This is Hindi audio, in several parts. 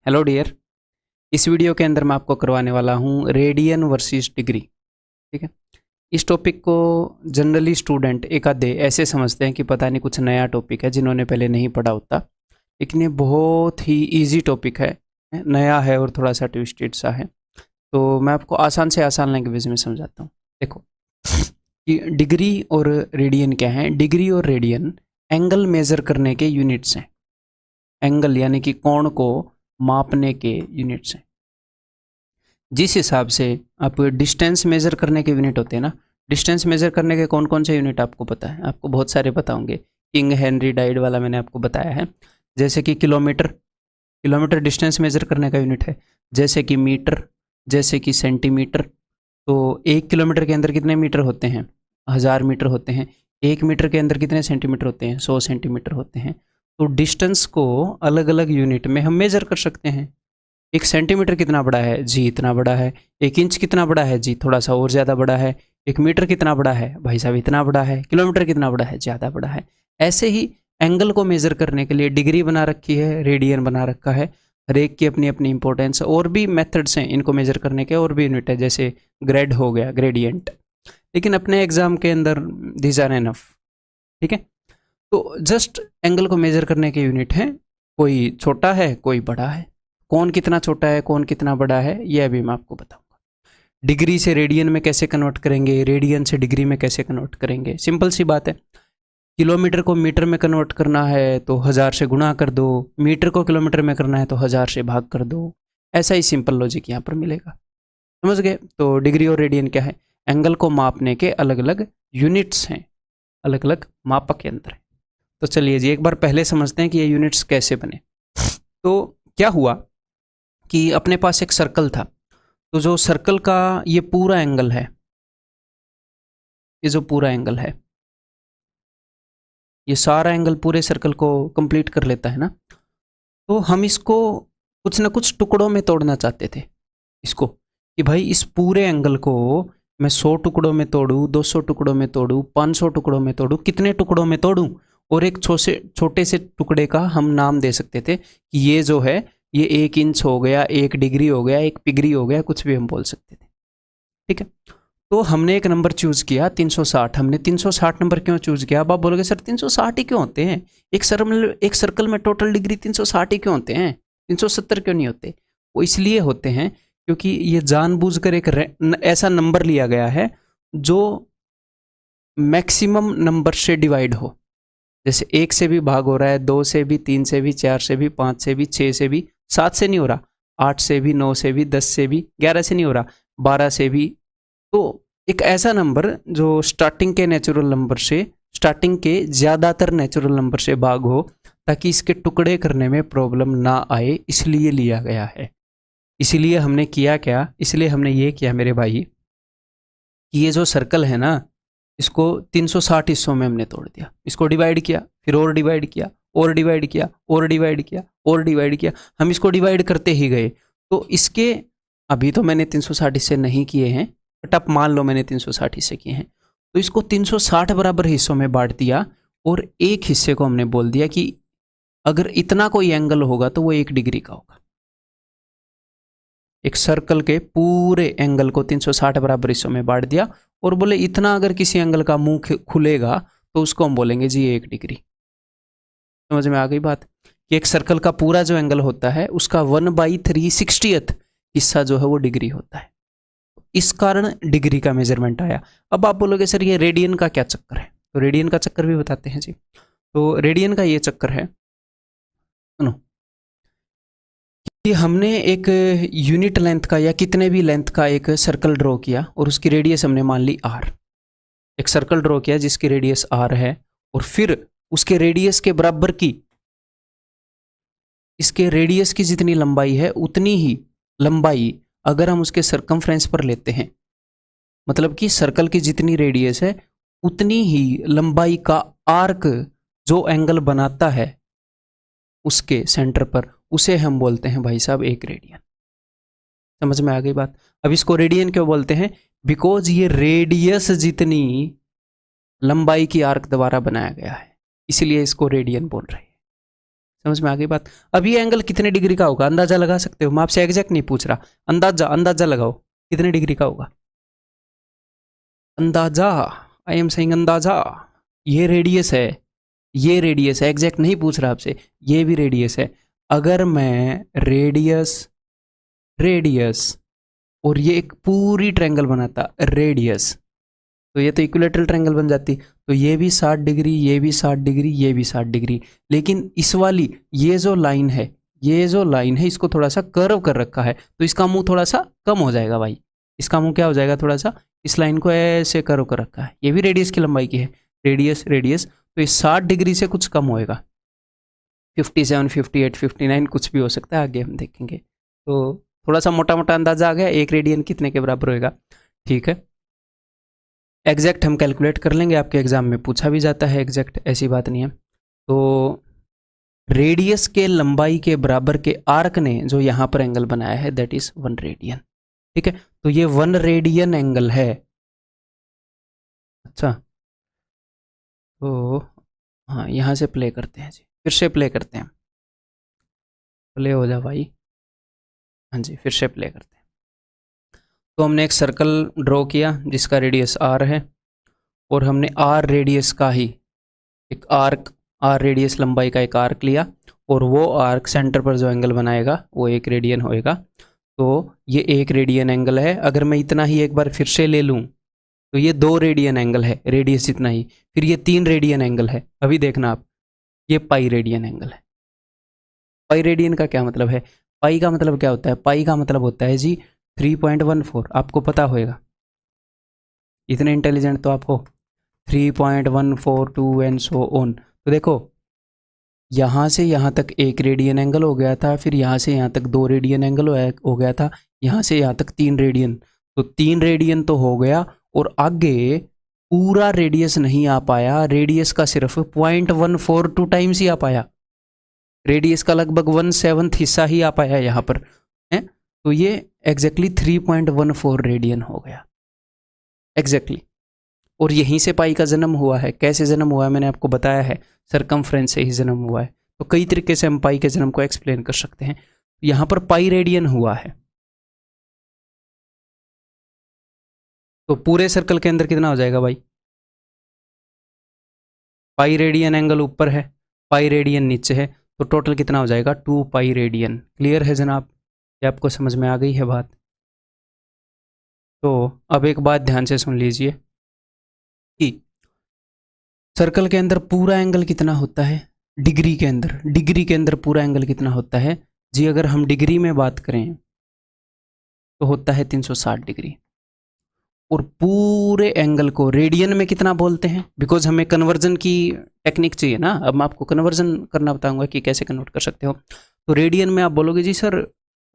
Hello dear. इस वीडियो के अंदर मैं आपको करवाने वाला हूँ रेडियन वर्सेस डिग्री। ठीक है। इस टॉपिक को जनरली स्टूडेंट एक आधे ऐसे समझते हैं कि पता नहीं कुछ नया टॉपिक है जिन्होंने पहले नहीं पढ़ा होता, लेकिन ये बहुत ही इजी टॉपिक है, नया है और थोड़ा सा ट्विस्टेड सा है। तो मैं आपको आसान से आसान लैंग्वेज में समझाता हूँ। देखो कि डिग्री और रेडियन क्या है। डिग्री और रेडियन एंगल मेज़र करने के यूनिट्स हैं। एंगल यानी कि कोण को मापने के यूनिट्स हैं। जिस हिसाब से आप डिस्टेंस मेज़र करने के यूनिट होते हैं ना, डिस्टेंस मेज़र करने के कौन कौन से यूनिट आपको पता है? आपको बहुत सारे पता होंगे। किंग हेनरी डाइड वाला मैंने आपको बताया है। जैसे कि किलोमीटर, किलोमीटर डिस्टेंस मेज़र करने का यूनिट है। जैसे कि मीटर, जैसे कि सेंटीमीटर। तो 1 किलोमीटर के अंदर कितने मीटर होते हैं? 1000 मीटर होते हैं। 1 मीटर के अंदर कितने सेंटीमीटर होते हैं? 100 सेंटीमीटर होते हैं। तो डिस्टेंस को अलग अलग यूनिट में हम मेज़र कर सकते हैं। 1 सेंटीमीटर कितना बड़ा है? जी इतना बड़ा है। 1 इंच कितना बड़ा है? जी थोड़ा सा और ज़्यादा बड़ा है। 1 मीटर कितना बड़ा है? भाई साहब इतना बड़ा है। किलोमीटर कितना बड़ा है? ज़्यादा बड़ा है। ऐसे ही एंगल को मेज़र करने के लिए डिग्री बना रखी है, रेडियन बना रखा है। हर एक की अपनी अपनी इंपॉर्टेंस। और भी मेथड्स हैं इनको मेज़र करने के, और भी यूनिट है, जैसे ग्रेड हो गया, ग्रेडियंट। लेकिन अपने एग्जाम के अंदर दीज आर एनफ। ठीक है। तो जस्ट एंगल को मेज़र करने के यूनिट हैं। कोई छोटा है, कोई बड़ा है। कौन कितना छोटा है, कौन कितना बड़ा है, ये अभी मैं आपको बताऊंगा। डिग्री से रेडियन में कैसे कन्वर्ट करेंगे, रेडियन से डिग्री में कैसे कन्वर्ट करेंगे? सिंपल सी बात है। किलोमीटर को मीटर में कन्वर्ट करना है तो 1000 से गुणा कर दो। मीटर को किलोमीटर में करना है तो 1000 से भाग कर दो। ऐसा ही सिंपल लॉजिक यहाँ पर मिलेगा। समझ गए? तो डिग्री और रेडियन क्या है? एंगल को मापने के अलग अलग यूनिट्स हैं, अलग अलग मापक यंत्र हैं। तो चलिए जी एक बार पहले समझते हैं कि ये यूनिट्स कैसे बने। तो क्या हुआ कि अपने पास एक सर्कल था। तो जो सर्कल का ये पूरा एंगल है, ये जो पूरा एंगल है, ये सारा एंगल पूरे सर्कल को कंप्लीट कर लेता है ना। तो हम इसको कुछ ना कुछ टुकड़ों में तोड़ना चाहते थे इसको, कि भाई इस पूरे एंगल को मैं 100 टुकड़ों में तोड़ूं, 200 टुकड़ों में तोड़ूं, 500 टुकड़ों में तोड़ूं, कितने टुकड़ों में तोड़ूं। और एक छोटे से टुकड़े का हम नाम दे सकते थे कि ये जो है ये 1 इंच हो गया, 1 डिग्री हो गया, 1 पिगरी हो गया, कुछ भी हम बोल सकते थे। ठीक है। तो हमने एक नंबर चूज़ किया 360। हमने 360 नंबर क्यों चूज़ किया? अब आप बोलोगे सर 360 ही क्यों होते हैं? एक सर्कल में टोटल डिग्री 360 ही क्यों होते हैं? 370 क्यों नहीं होते? वो इसलिए होते हैं क्योंकि ये जानबूझकर एक ऐसा नंबर लिया गया है जो मैक्सिमम नंबर से डिवाइड हो। जैसे 1 से भी भाग हो रहा है, 2 से भी, 3 से भी, 4 से भी, 5 से भी, 6 से भी, 7 से नहीं हो रहा, 8 से भी, 9 से भी, 10 से भी, 11 से नहीं हो रहा, 12 से भी। तो एक ऐसा नंबर जो स्टार्टिंग के नेचुरल नंबर से, स्टार्टिंग के ज़्यादातर नेचुरल नंबर से भाग हो, ताकि इसके टुकड़े करने में प्रॉब्लम ना आए, इसलिए लिया गया है। इसलिए हमने किया क्या? इसलिए हमने ये किया मेरे भाई कि ये जो सर्कल है ना, इसको 360 हिस्सों में हमने तोड़ दिया। इसको डिवाइड किया, फिर और डिवाइड किया, और डिवाइड किया, और डिवाइड किया, और डिवाइड किया। हम इसको डिवाइड करते ही गए। तो इसके अभी तो मैंने 360 हिस्से नहीं किए हैं, बट आप मान लो मैंने 360 हिस्से किए हैं। तो इसको 360 बराबर हिस्सों में बांट दिया, और एक हिस्से को हमने बोल दिया कि अगर इतना कोई एंगल होगा तो वो 1 डिग्री का होगा। एक सर्कल के पूरे एंगल को 360 बराबर हिस्सों में बांट दिया, और बोले इतना अगर किसी एंगल का मुंह खुलेगा तो उसको हम बोलेंगे जी 1 डिग्री। समझ में आ गई बात? कि एक सर्कल का पूरा जो एंगल होता है उसका 1/360th हिस्सा जो है वो डिग्री होता है। इस कारण डिग्री का मेजरमेंट आया। अब आप बोलोगे सर ये रेडियन का क्या चक्कर है? तो रेडियन का चक्कर भी बताते हैं जी। तो रेडियन का ये चक्कर है, सुनो, कि हमने एक यूनिट लेंथ का या कितने भी लेंथ का एक सर्कल ड्रॉ किया, और उसकी रेडियस हमने मान ली r। एक सर्कल ड्रॉ किया जिसकी रेडियस r है, और फिर उसके रेडियस के बराबर की, इसके रेडियस की जितनी लंबाई है उतनी ही लंबाई अगर हम उसके सरकमफ्रेंस पर लेते हैं, मतलब कि सर्कल की जितनी रेडियस है उतनी ही लंबाई का आर्क जो एंगल बनाता है उसके सेंटर पर, उसे हम बोलते हैं भाई साहब 1 रेडियन। समझ में आ गई बात? अब इसको रेडियन क्यों बोलते हैं? बिकॉज ये रेडियस जितनी लंबाई की आर्क द्वारा बनाया गया है, इसलिए इसको रेडियन बोल रहे हैं। समझ में आ गई बात। अब ये एंगल कितने डिग्री का होगा अंदाजा लगा सकते हो, मैं आपसे एग्जैक्ट नहीं पूछ रहा, अंदाजा अंदाजा लगाओ कितने डिग्री का होगा, अंदाजा, आई एम सेइंग अंदाजा। ये रेडियस है, ये रेडियस है, एग्जैक्ट नहीं पूछ रहा आपसे, ये भी रेडियस है। अगर मैं रेडियस रेडियस और ये एक पूरी ट्रायंगल बनाता रेडियस, तो ये तो इक्विलेटरल ट्रायंगल बन जाती, तो ये भी 60 डिग्री, ये भी 60 डिग्री, ये भी 60 डिग्री। लेकिन इस वाली ये जो लाइन है, ये जो लाइन है इसको थोड़ा सा कर्व कर रखा है, तो इसका मुंह थोड़ा सा कम हो जाएगा भाई, इसका मुंह क्या हो जाएगा थोड़ा सा, इस लाइन को ऐसे कर्व कर रखा है, ये भी रेडियस की लंबाई की है, रेडियस रेडियस, तो ये 60 डिग्री से कुछ कम होएगा, 57, 58, 59 कुछ भी हो सकता है, आगे हम देखेंगे। तो थोड़ा सा मोटा मोटा अंदाजा आ गया, एक रेडियन कितने के बराबर होएगा, ठीक है। एग्जैक्ट हम कैलकुलेट कर लेंगे, आपके एग्जाम में पूछा भी जाता है एग्जैक्ट, ऐसी बात नहीं है। तो रेडियस के लंबाई के बराबर के आर्क ने जो यहाँ पर एंगल बनाया है दैट इज 1 रेडियन, ठीक है। तो ये 1 रेडियन एंगल है। अच्छा, तो हाँ यहाँ से प्ले करते हैं जी, फिर से प्ले करते हैं, प्ले हो जा भाई, हाँ जी फिर से प्ले करते हैं। तो हमने एक सर्कल ड्रॉ किया जिसका रेडियस r है, और हमने r रेडियस का ही एक आर्क, r रेडियस लंबाई का एक आर्क लिया, और वो आर्क सेंटर पर जो एंगल बनाएगा वो 1 रेडियन होएगा। तो ये 1 रेडियन एंगल है। अगर मैं इतना ही एक बार फिर से ले लूँ तो ये 2 रेडियन एंगल है, रेडियस जितना ही, फिर ये 3 रेडियन एंगल है। अभी देखना आप, ये पाई रेडियन एंगल है। पाई रेडियन का क्या मतलब है, पाई का मतलब क्या होता है, पाई का मतलब होता है जी 3.14, आपको पता होएगा, इतने इंटेलिजेंट तो आपको, 3.142 एंड सो ऑन। तो देखो यहाँ से यहाँ तक 1 रेडियन एंगल हो गया था, फिर यहाँ से यहाँ तक 2 रेडियन एंगल हो गया था, यहाँ से यहाँ तक 3 रेडियन, तो 3 रेडियन तो हो गया, और आगे पूरा रेडियस नहीं आ पाया, रेडियस का सिर्फ 0.142 टाइम्स ही आ पाया, रेडियस का लगभग 1/7 हिस्सा ही आ पाया यहाँ पर है। तो ये एग्जैक्टली 3.14 रेडियन हो गया एग्जैक्टली। और यहीं से पाई का जन्म हुआ है। कैसे जन्म हुआ है मैंने आपको बताया है, सरकमफ्रेंस से ही जन्म हुआ है। तो कई तरीके से हम पाई के जन्म को एक्सप्लेन कर सकते हैं। यहाँ पर पाई रेडियन हुआ है, तो पूरे सर्कल के अंदर कितना हो जाएगा भाई, पाई रेडियन एंगल ऊपर है, पाई रेडियन नीचे है, तो टोटल कितना हो जाएगा 2 पाई रेडियन। क्लियर है जनाब, ये आपको समझ में आ गई है बात। तो अब एक बात ध्यान से सुन लीजिए कि सर्कल के अंदर पूरा एंगल कितना होता है, डिग्री के अंदर, डिग्री के अंदर पूरा एंगल कितना होता है जी, अगर हम डिग्री में बात करें तो होता है 360 डिग्री। और पूरे एंगल को रेडियन में कितना बोलते हैं, बिकॉज हमें कन्वर्जन की टेक्निक चाहिए ना। अब मैं आपको कन्वर्जन करना बताऊंगा कि कैसे कन्वर्ट कर सकते हो। तो रेडियन में आप बोलोगे जी सर,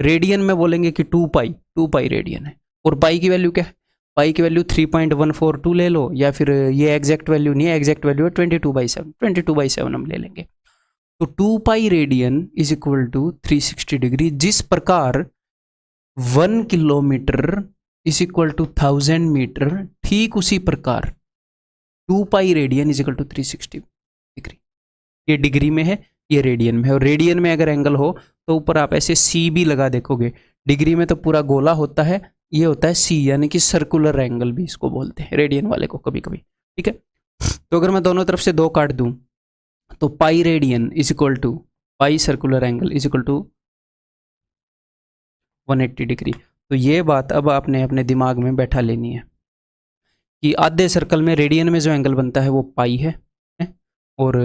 रेडियन में बोलेंगे कि 2 पाई रेडियन है। और पाई की वैल्यू क्या है, पाई की वैल्यू 3.142 ले लो, या फिर ये एग्जैक्ट वैल्यू नहीं है, एग्जैक्ट वैल्यू है 22/7, 22/7 हम ले लेंगे। तो 2 pi radian is equal to 360 degree. जिस प्रकार 1 kilometre is equal to 1000 metre, ठीक उसी प्रकार 2 pi radian is equal to 360 degree. ये डिग्री में है, ये रेडियन में है। और रेडियन में अगर एंगल हो तो ऊपर आप ऐसे सी भी लगा देखोगे। डिग्री में तो पूरा गोला होता है, ये होता है सी, यानी कि सर्कुलर एंगल भी इसको बोलते हैं रेडियन वाले को कभी कभी, ठीक है। तो अगर मैं दोनों तरफ से 2 काट दूं तो pi radian is equal to pi circular angle is equal to 180 degree. तो ये बात अब आपने अपने दिमाग में बैठा लेनी है कि आधे सर्कल में रेडियन में जो एंगल बनता है वो पाई है, और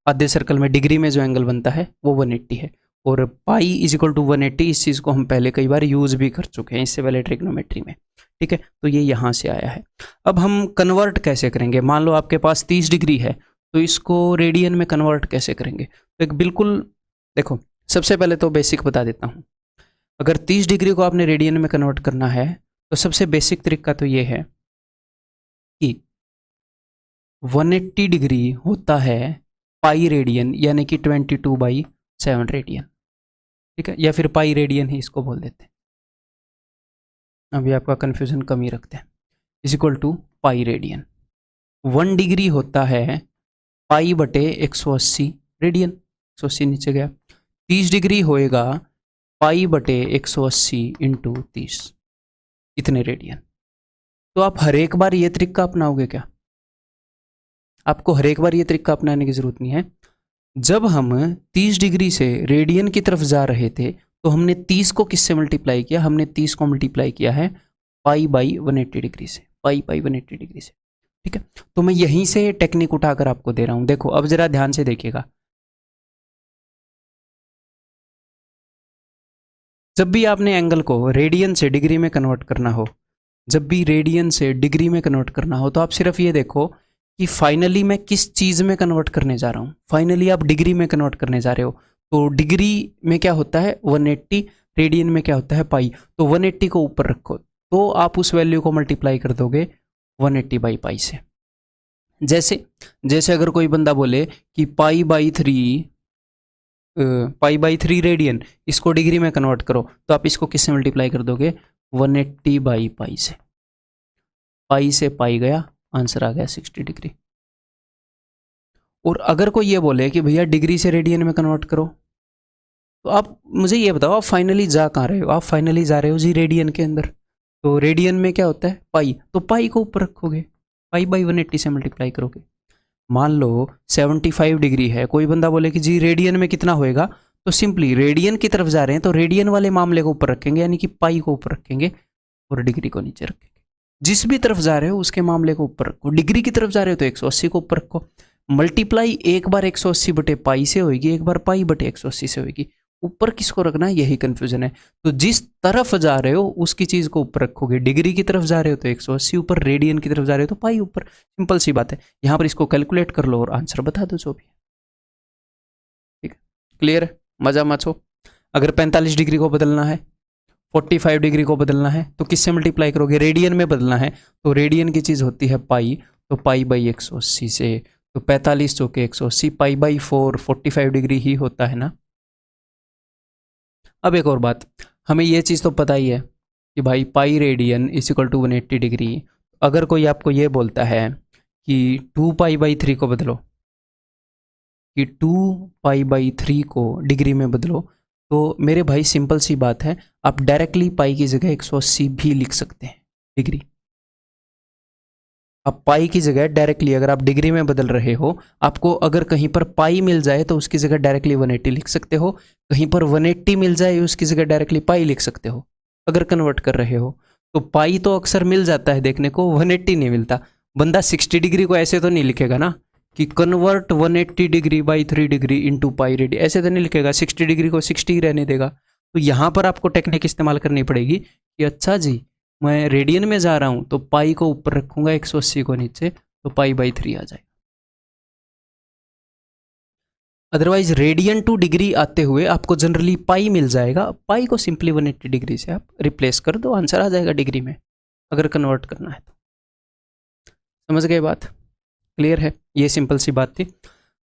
आधे सर्कल में डिग्री में जो एंगल बनता है वो 180 है। और पाई इज इक्वल टू 180, इस चीज़ को हम पहले कई बार यूज़ भी कर चुके हैं, इससे पहले ट्रिग्नोमेट्री में, ठीक है। तो ये यहाँ से आया है। अब हम कन्वर्ट कैसे करेंगे, मान लो आपके पास 30 डिग्री है, तो इसको रेडियन में कन्वर्ट कैसे करेंगे। तो एक बिल्कुल देखो, सबसे पहले तो बेसिक बता देता हूँ। अगर 30 डिग्री को आपने रेडियन में कन्वर्ट करना है तो सबसे बेसिक तरीका तो ये है कि 180 डिग्री होता है पाई रेडियन, यानी कि 22/7 रेडियन, ठीक है, या फिर पाई रेडियन ही इसको बोल देते हैं, अभी आपका कन्फ्यूजन कम ही रखते हैं, is equal to pi radian. 1 degree होता है पाई बटे 180 रेडियन, 180 नीचे गया। 30 डिग्री होएगा पाई बटे 180 इंटू 30, इतने रेडियन। तो आप हर एक बार ये तरीका अपनाओगे क्या? आपको हर एक बार ये तरीका अपनाने की जरूरत नहीं है। जब हम 30 डिग्री से रेडियन की तरफ जा रहे थे तो हमने 30 को किससे मल्टीप्लाई किया? हमने 30 को मल्टीप्लाई किया है पाई बाई 180 डिग्री से, पाई बाई 180 डिग्री से। ठीक है, तो मैं यहीं से टेक्निक उठाकर आपको दे रहा हूं। देखो अब जरा ध्यान से देखिएगा, जब भी आपने एंगल को रेडियन से डिग्री में कन्वर्ट करना हो, जब भी रेडियन से डिग्री में कन्वर्ट करना हो, तो आप सिर्फ ये देखो कि फाइनली मैं किस चीज़ में कन्वर्ट करने जा रहा हूँ। फाइनली आप डिग्री में कन्वर्ट करने जा रहे हो, तो डिग्री में क्या होता है 180, रेडियन में क्या होता है पाई। तो 180 को ऊपर रखो तो आप उस वैल्यू को मल्टीप्लाई कर दोगे 180 बाई पाई से। जैसे जैसे अगर कोई बंदा बोले कि पाई बाई 3 रेडियन, इसको डिग्री में कन्वर्ट करो, तो आप इसको किससे मल्टीप्लाई कर दोगे 180 बाई पाई से। पाई से पाई गया, आंसर आ गया 60 डिग्री। और अगर कोई ये बोले कि भैया डिग्री से रेडियन में कन्वर्ट करो, तो आप मुझे ये बताओ आप फाइनली जा कहाँ रहे हो? आप फाइनली जा रहे हो जी रेडियन के अंदर। तो रेडियन में क्या होता है पाई, तो पाई को ऊपर रखोगे, पाई बाई 180 से मल्टीप्लाई करोगे। मान लो 75 डिग्री है, कोई बंदा बोले कि जी रेडियन में कितना होएगा, तो सिंपली रेडियन की तरफ जा रहे हैं तो रेडियन वाले मामले को ऊपर रखेंगे, यानी कि पाई को ऊपर रखेंगे और डिग्री को नीचे रखेंगे। जिस भी तरफ जा रहे हो उसके मामले को ऊपर रखो। डिग्री की तरफ जा रहे हो तो 180 को ऊपर रखो। मल्टीप्लाई एक बार 180 बटे पाई से होगी, एक बार पाई बटे 180 से होगी। ऊपर किसको रखना है, यही कंफ्यूजन है। तो जिस तरफ जा रहे हो उसकी चीज को ऊपर रखोगे। डिग्री की तरफ जा रहे हो तो 180 ऊपर, रेडियन की तरफ जा रहे हो तो पाई ऊपर। सिंपल सी बात है। यहां पर इसको कैलकुलेट कर लो और आंसर बता दो जो भी। ठीक है, क्लियर है, मजा मत हो। अगर 45 डिग्री को बदलना है, 45 डिग्री को बदलना है तो किससे मल्टीप्लाई करोगे? रेडियन में बदलना है तो रेडियन की चीज होती है पाई, तो पाई बाई 180 से, तो 45 चौके 180, पाई बाई 4 45 डिग्री ही होता है ना। अब एक और बात, हमें ये चीज़ तो पता ही है कि भाई pi radian is equal to 180 degree. अगर कोई आपको ये बोलता है कि 2 पाई बाई 3 को बदलो, कि 2 पाई बाई 3 को डिग्री में बदलो, तो मेरे भाई सिंपल सी बात है, आप डायरेक्टली पाई की जगह 180 भी लिख सकते हैं डिग्री। आप पाई की जगह डायरेक्टली अगर आप डिग्री में बदल रहे हो, आपको अगर कहीं पर पाई मिल जाए तो उसकी जगह डायरेक्टली 180 लिख सकते हो। कहीं पर 180 मिल जाए उसकी जगह डायरेक्टली पाई लिख सकते हो अगर कन्वर्ट कर रहे हो। तो पाई तो अक्सर मिल जाता है देखने को, 180 नहीं मिलता। बंदा 60 डिग्री को ऐसे तो नहीं लिखेगा ना कि convert 180 degree by 3 degree into pi ready, ऐसे तो नहीं लिखेगा। 60 डिग्री को 60 ही रहने देगा। तो यहाँ पर आपको टेक्निक इस्तेमाल करनी पड़ेगी कि अच्छा जी मैं रेडियन में जा रहा हूं तो पाई को ऊपर रखूंगा, 180 को नीचे, तो पाई बाई 3 आ जाएगा। अदरवाइज रेडियन टू डिग्री आते हुए आपको जनरली पाई मिल जाएगा। पाई को सिंपली 180 डिग्री से आप रिप्लेस कर दो, आंसर आ जाएगा डिग्री में अगर कन्वर्ट करना है तो। समझ गए बात? क्लियर है? ये सिंपल सी बात थी।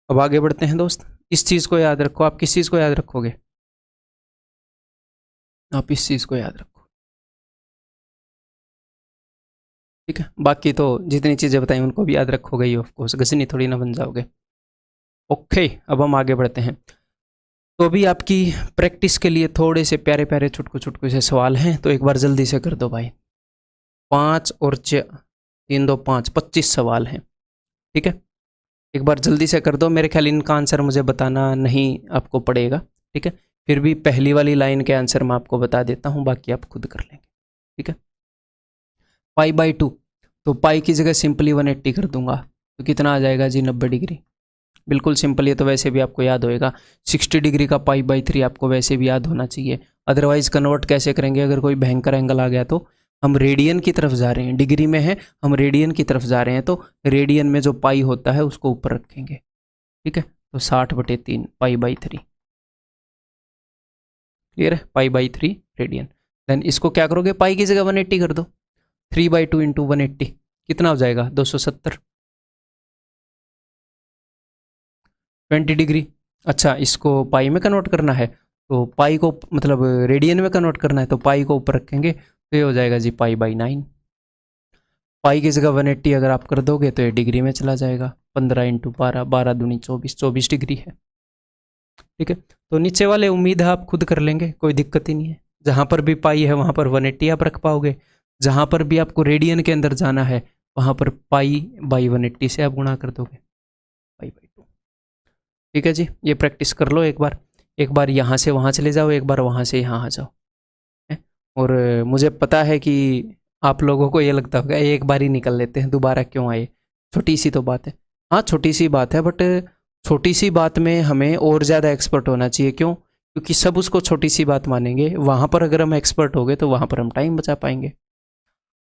अब आगे बढ़ते हैं दोस्त। इस चीज़ को याद रखो। आप किस चीज़ को याद रखोगे? आप इस चीज़ को याद रखो, ठीक है। बाकी तो जितनी चीज़ें बताई उनको भी याद रखोगे ही, ऑफकोर्स, गजनी थोड़ी ना बन जाओगे। ओके, अब हम आगे बढ़ते हैं। तो अभी आपकी प्रैक्टिस के लिए थोड़े से प्यारे प्यारे छुटकू छुटकू से सवाल हैं, तो एक बार जल्दी से कर दो भाई। 5 और 3 2 5, 25 सवाल हैं, ठीक है। एक बार जल्दी से कर दो। मेरे ख्याल इनका आंसर मुझे बताना नहीं आपको पड़ेगा, ठीक है। फिर भी पहली वाली लाइन के आंसर मैं आपको बता देता हूँ, बाकी आप खुद कर लेंगे, ठीक है। पाई बाई 2, तो पाई की जगह सिंपली 180 कर दूंगा, तो कितना आ जाएगा जी 90 डिग्री। बिल्कुल सिंपल, ये तो वैसे भी आपको याद होएगा। 60 डिग्री का पाई बाई 3 आपको वैसे भी याद होना चाहिए। अदरवाइज कन्वर्ट कैसे करेंगे? अगर कोई भयंकर एंगल आ गया तो हम रेडियन की तरफ जा रहे हैं, डिग्री में है, हम रेडियन की तरफ जा रहे हैं, तो रेडियन में जो पाई होता है उसको ऊपर रखेंगे, ठीक है। तो 60/3 पाई बाई 3, क्लियर है? Pi by 3 radian. देन इसको क्या करोगे? पाई की जगह 180 कर दो, 3/2 इंटू 180 कितना हो जाएगा? 270। 20 डिग्री। अच्छा, इसको पाई में कन्वर्ट करना है तो पाई को मतलब रेडियन में कन्वर्ट करना है तो पाई को ऊपर रखेंगे, तो ये हो जाएगा जी पाई बाई 9। पाई की जगह 180 अगर आप कर दोगे तो ये डिग्री में चला जाएगा। 15 इंटू 12, 12 दूनी 24, 24 डिग्री है। ठीक है, तो नीचे वाले उम्मीद है आप खुद कर लेंगे, कोई दिक्कत ही नहीं है। जहाँ पर भी पाई है वहाँ पर 180 आप रख पाओगे, जहाँ पर भी आपको रेडियन के अंदर जाना है वहाँ पर पाई बाई 180 से आप गुणा कर दोगे, पाई बाई 2। ठीक है जी, ये प्रैक्टिस कर लो एक बार यहाँ से वहाँ चले जाओ, एक बार वहाँ से यहाँ आ जाओ। और मुझे पता है कि आप लोगों को ये लगता होगा एक बार ही निकल लेते हैं, दोबारा क्यों आए, छोटी सी तो बात है। हाँ छोटी सी बात है, बट छोटी सी बात में हमें और ज़्यादा एक्सपर्ट होना चाहिए। क्यों? क्योंकि सब उसको छोटी सी बात मानेंगे, वहाँ पर अगर हम एक्सपर्ट हो गए तो वहाँ पर हम टाइम बचा पाएंगे।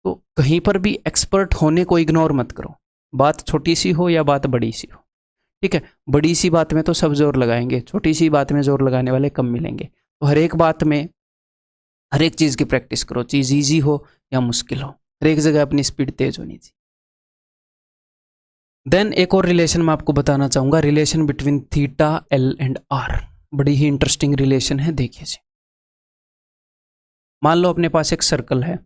तो कहीं पर भी एक्सपर्ट होने को इग्नोर मत करो, बात छोटी सी हो या बात बड़ी सी हो। ठीक है, बड़ी सी बात में तो सब जोर लगाएंगे, छोटी सी बात में जोर लगाने वाले कम मिलेंगे। तो हर एक बात में हर एक चीज़ की प्रैक्टिस करो, चीज़ ईजी हो या मुश्किल हो, हर एक जगह अपनी स्पीड तेज होनी चाहिए। देन एक और रिलेशन मैं आपको बताना चाहूँगा, relation between theta L and R. बड़ी ही इंटरेस्टिंग रिलेशन है, देखिए जी। मान लो अपने पास एक सर्कल है,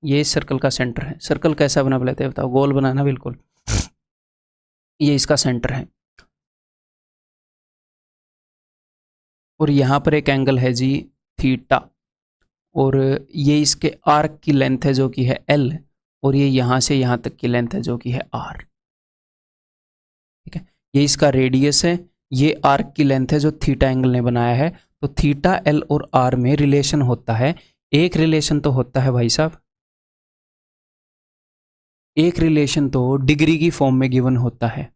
ये इस सर्कल का सेंटर है। सर्कल कैसा बना लेते हैं बताओ, गोल बनाना बिल्कुल। ये इसका सेंटर है और यहाँ पर एक एंगल है जी थीटा, और ये इसके आर्क की लेंथ है जो कि है एल, और ये यहाँ से यहाँ तक की लेंथ है जो कि है आर। ठीक है, ये इसका रेडियस है, ये आर्क की लेंथ है जो थीटा एंगल ने बनाया है। तो थीटा एल और आर में रिलेशन होता है, एक रिलेशन तो होता है भाई साहब, एक रिलेशन तो डिग्री की फॉर्म में गिवन होता है,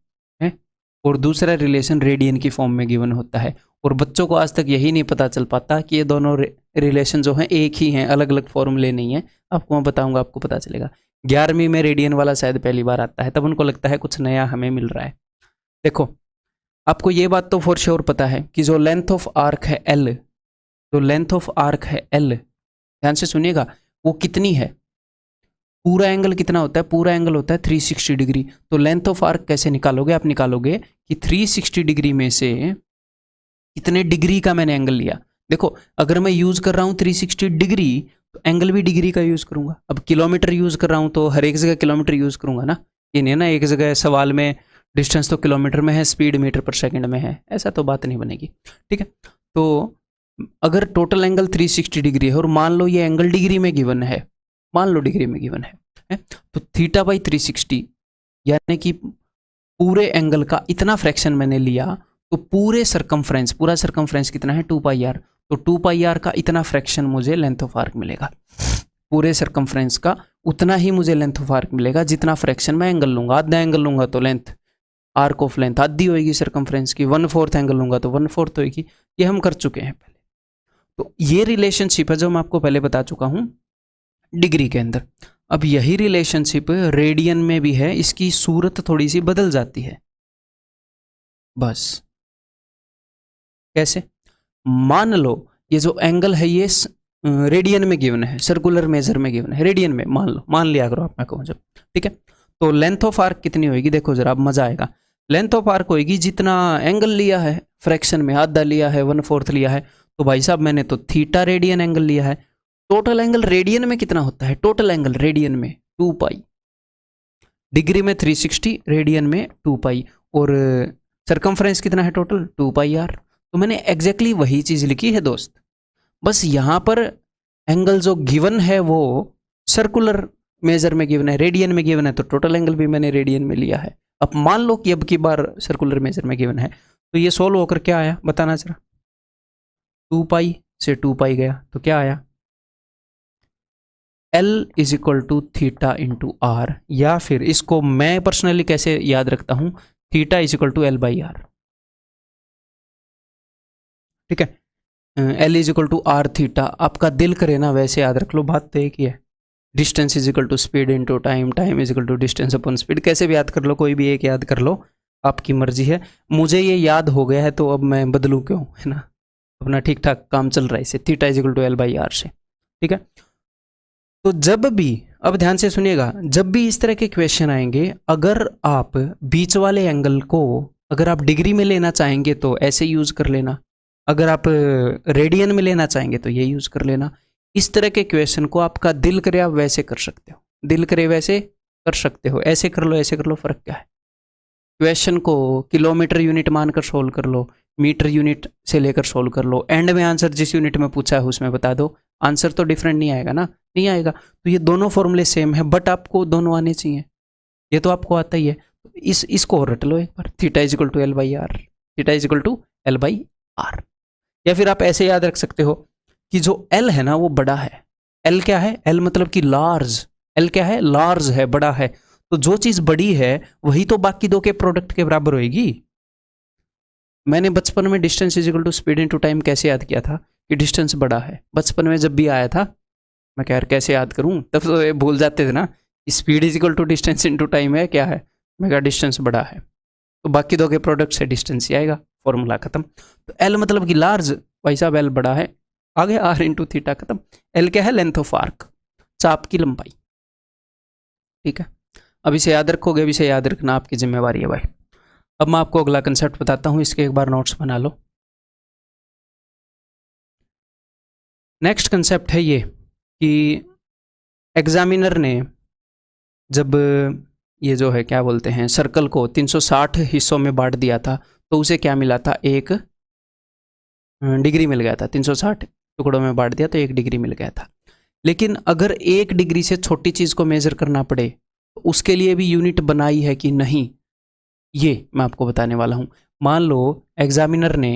और दूसरा रिलेशन रेडियन की फॉर्म में गिवन होता है। और बच्चों को आज तक यही नहीं पता चल पाता कि ये दोनों रिलेशन जो हैं एक ही हैं, अलग अलग फॉर्मूले नहीं है। आपको मैं बताऊंगा, आपको पता चलेगा। 11वीं में रेडियन वाला शायद पहली बार आता है, तब उनको लगता है कुछ नया हमें मिल रहा है। देखो, आपको ये बात तो फॉर श्योर पता है कि जो लेंथ ऑफ आर्क है एल, जो लेंथ ऑफ आर्क है एल, ध्यान से सुनिएगा, वो कितनी है? पूरा एंगल कितना होता है? पूरा एंगल होता है 360 डिग्री। तो लेंथ ऑफ आर्क कैसे निकालोगे? आप निकालोगे कि 360 डिग्री में से कितने डिग्री का मैंने एंगल लिया। देखो, अगर मैं यूज कर रहा हूं 360 डिग्री तो एंगल भी डिग्री का यूज करूंगा। अब किलोमीटर यूज कर रहा हूं तो हर एक जगह किलोमीटर यूज करूंगा ना, ये नहीं है ना एक जगह सवाल में डिस्टेंस तो किलोमीटर में है, स्पीड मीटर पर सेकंड में है, ऐसा तो बात नहीं बनेगी। ठीक है, तो अगर टोटल एंगल 360 डिग्री है और मान लो ये एंगल डिग्री में गिवन है, मान लो डिग्री में गिवन है, तो थीटा बाई 360 यानी कि पूरे एंगल का इतना फ्रैक्शन मैंने लिया, तो पूरे सरकमफ्रेंस, पूरा सरकमफ्रेंस कितना है? 2 पाई आर। तो 2 पाई आर का इतना फ्रैक्शन मुझे लेंथ ऑफ आर्क मिलेगा। पूरे सरकमफ्रेंस का उतना ही मुझे लेंथ ऑफ आर्क मिलेगा जितना फ्रैक्शन मैं एंगल लूंगा। आधा एंगल लूंगा तो लेंथ, आर्क ऑफ लेंथ आधी होगी सरकमफ्रेंस की, 1/4 एंगल लूंगा तो 1/4 होगी। ये हम कर चुके हैं पहले। तो ये रिलेशनशिप है जो मैं आपको पहले बता चुका हूं डिग्री के अंदर। अब यही रिलेशनशिप रेडियन में भी है, इसकी सूरत थोड़ी सी बदल जाती है बस। कैसे? मान लो ये जो एंगल है ये रेडियन में गिवन है, सर्कुलर मेजर में गिवन है, रेडियन में मान लिया करो आप, मैं कहूँ जब। ठीक है, तो लेंथ ऑफ आर्क कितनी होगी? देखो जरा, अब मजा आएगा। लेंथ ऑफ आर्क होगी जितना एंगल लिया है फ्रैक्शन में, आधा लिया है, 1/4 लिया है, तो भाई साहब मैंने तो थीटा रेडियन एंगल लिया है। टोटल एंगल रेडियन में कितना होता है? टोटल एंगल रेडियन में 2 पाई, डिग्री में 360, रेडियन में 2 पाई, और सरकमफ्रेंस कितना है टोटल? 2 pi are. तो मैंने एग्जैक्टली वही चीज लिखी है दोस्त, बस यहां पर एंगल जो गिवन है वो सर्कुलर मेजर में गिवन है, रेडियन में गिवन है, तो टोटल एंगल भी मैंने रेडियन में लिया है। अब मान लो कि अब की बार सर्कुलर मेजर में गिवन है, तो ये सोल्व होकर क्या आया बताना जरा। 2 पाई से 2 पाई गया तो क्या आया? L is equal to theta into R, या फिर इसको मैं पर्सनली कैसे याद रखता हूं, theta is equal to L by R. ठीक है, L is equal to R theta, आपका दिल करे ना वैसे याद रख लो, बात तो एक ही है। Distance is equal to speed into time, time is equal to distance upon speed, कैसे भी याद कर लो, कोई भी एक याद कर लो, आपकी मर्जी है। मुझे ये याद हो गया है तो अब मैं बदलूं क्यों, है ना, अपना ठीक ठाक काम चल रहा है इससे। Theta is equal to L by R से। ठीक है, तो जब भी, अब ध्यान से सुनिएगा, जब भी इस तरह के क्वेश्चन आएंगे, अगर आप बीच वाले एंगल को अगर आप डिग्री में लेना चाहेंगे तो ऐसे यूज कर लेना, अगर आप रेडियन में लेना चाहेंगे तो ये यूज कर लेना। इस तरह के क्वेश्चन को आपका दिल करे आप वैसे कर सकते हो, दिल करे वैसे कर सकते हो, ऐसे कर लो ऐसे कर लो, फर्क क्या है। क्वेश्चन को किलोमीटर यूनिट मानकर सोल्व कर लो, मीटर यूनिट से लेकर सोल्व कर लो, एंड में आंसर जिस यूनिट में पूछा है उसमें बता दो, आंसर तो डिफरेंट नहीं आएगा ना, नहीं आएगा। तो ये दोनों फॉर्मूले सेम है, बट आपको दोनों आने चाहिए, ये तो आपको आता ही है। इसको रट लो एक बार, theta is equal to L by R, theta is equal to L by R. या फिर आप ऐसे याद रख सकते हो कि जो एल है ना वो बड़ा है, एल क्या है, एल मतलब कि लार्ज, एल क्या है, लार्ज है, बड़ा है। तो जो चीज बड़ी है वही तो बाकी दो के प्रोडक्ट के बराबर होगी। मैंने बचपन में distance is equal to speed into time कैसे याद किया था कि डिस्टेंस बड़ा है, बचपन में जब भी आया था मैं कह यार कैसे याद करूं, तब तो ये भूल जाते थे ना, speed is equal to distance into time है, क्या है, मैं कहा डिस्टेंस बड़ा है, तो बाकी दो के प्रोडक्ट से डिस्टेंस ही आएगा, फॉर्मूला खत्म। तो एल मतलब कि लार्ज, भाई साहब एल बड़ा है, आगे आर इंटू थीटा खत्म। एल क्या है, लेंथ ऑफ आर्क, चाप की लंबाई, ठीक है। अब इसे याद रखोगे, अब इसे याद रखना आपकी जिम्मेवारी है भाई। अब मैं आपको अगला कंसेप्ट बताता हूं, इसके एक बार नोट्स बना लो। नेक्स्ट कंसेप्ट है ये कि एग्जामिनर ने जब ये जो है क्या बोलते हैं सर्कल को 360 हिस्सों में बांट दिया था, तो उसे क्या मिला था, 1 डिग्री मिल गया था। 360 टुकड़ों में बांट दिया तो 1 डिग्री मिल गया था। लेकिन अगर 1 डिग्री से छोटी चीज़ को मेजर करना पड़े तो उसके लिए भी यूनिट बनाई है कि नहीं, ये मैं आपको बताने वाला हूँ। मान लो एग्जामिनर ने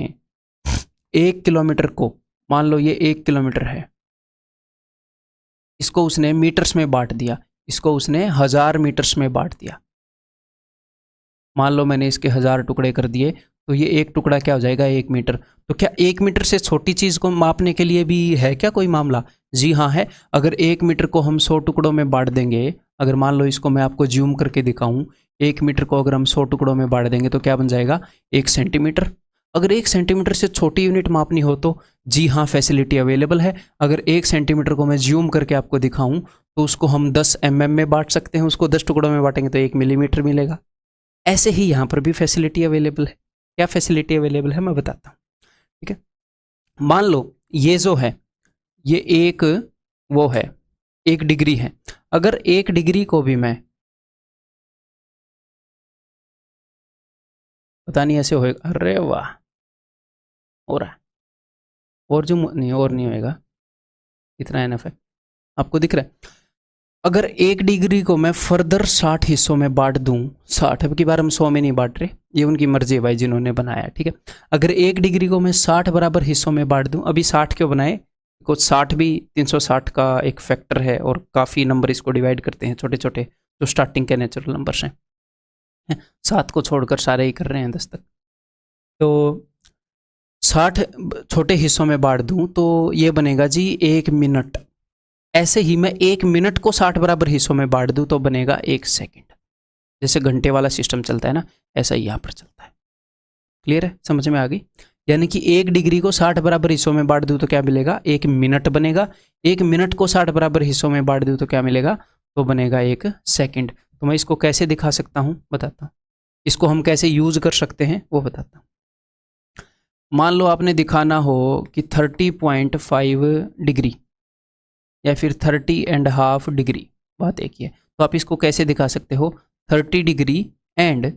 1 किलोमीटर को, मान लो ये 1 किलोमीटर है, इसको उसने मीटर्स में बांट दिया, इसको उसने 1000 मीटर्स में बांट दिया। मान लो मैंने इसके 1000 टुकड़े कर दिए, तो ये एक टुकड़ा क्या हो जाएगा, 1 मीटर। तो क्या 1 मीटर से छोटी चीज़ को मापने के लिए भी है क्या कोई मामला? जी हाँ है। अगर 1 मीटर को हम 100 टुकड़ों में बांट देंगे, अगर मान लो इसको मैं आपको जूम करके दिखाऊं, 1 मीटर को अगर हम 100 टुकड़ों में बांट देंगे तो क्या बन जाएगा, 1 सेंटीमीटर। अगर 1 सेंटीमीटर से छोटी यूनिट मापनी हो तो जी हाँ फैसिलिटी अवेलेबल है। अगर 1 सेंटीमीटर को मैं जूम करके आपको दिखाऊं तो उसको हम 10 mm में बांट सकते हैं, उसको 10 टुकड़ों में बांटेंगे तो 1 मिलीमीटर मिलेगा। ऐसे ही यहाँ पर भी फैसिलिटी अवेलेबल है। क्या फैसिलिटी अवेलेबल है मैं बताता हूँ, ठीक है। मान लो ये जो है ये एक वो है 1 डिग्री है। अगर 1 डिग्री को भी मैं, पता नहीं ऐसे होएगा, अरे वाह हो रहा है, और जो नहीं, और नहीं होएगा, इतना एनफ है, आपको दिख रहा है। अगर 1 डिग्री को मैं फर्दर 60 हिस्सों में बांट दूं, 60 अब की बार हम 100 में नहीं बांट रहे, ये उनकी मर्जी है भाई जिन्होंने बनाया, ठीक है। अगर 1 डिग्री को मैं 60 बराबर हिस्सों में बांट दूं, अभी 60 क्यों बनाए, कुछ 60 भी 360 का एक फैक्टर है और काफ़ी नंबर इसको डिवाइड करते हैं, छोटे छोटे जो स्टार्टिंग के नेचुरल नंबर्स हैं। 7 को छोड़कर सारे ही कर रहे हैं 10 तक। तो 60 छोटे हिस्सों में बांट दूं तो ये बनेगा जी 1 मिनट। ऐसे ही मैं 1 मिनट को 60 बराबर हिस्सों में बांट दूं तो बनेगा 1 सेकंड। जैसे घंटे वाला सिस्टम चलता है ना, ऐसा ही यहाँ पर चलता है। क्लियर है, समझ में आ गई? यानी कि 1 डिग्री को 60 बराबर हिस्सों में बांट दूं तो क्या मिलेगा, 1 मिनट बनेगा। 1 मिनट को 60 बराबर हिस्सों में बांट दूं तो क्या मिलेगा, तो बनेगा 1 सेकंड। तो मैं इसको कैसे दिखा सकता हूँ बताता हूँ, इसको हम कैसे यूज कर सकते हैं वो बताता हूँ। मान लो आपने दिखाना हो कि 30.5 डिग्री या फिर 30.5 डिग्री, बात एक ही है। तो आप इसको कैसे दिखा सकते हो, 30 डिग्री एंड,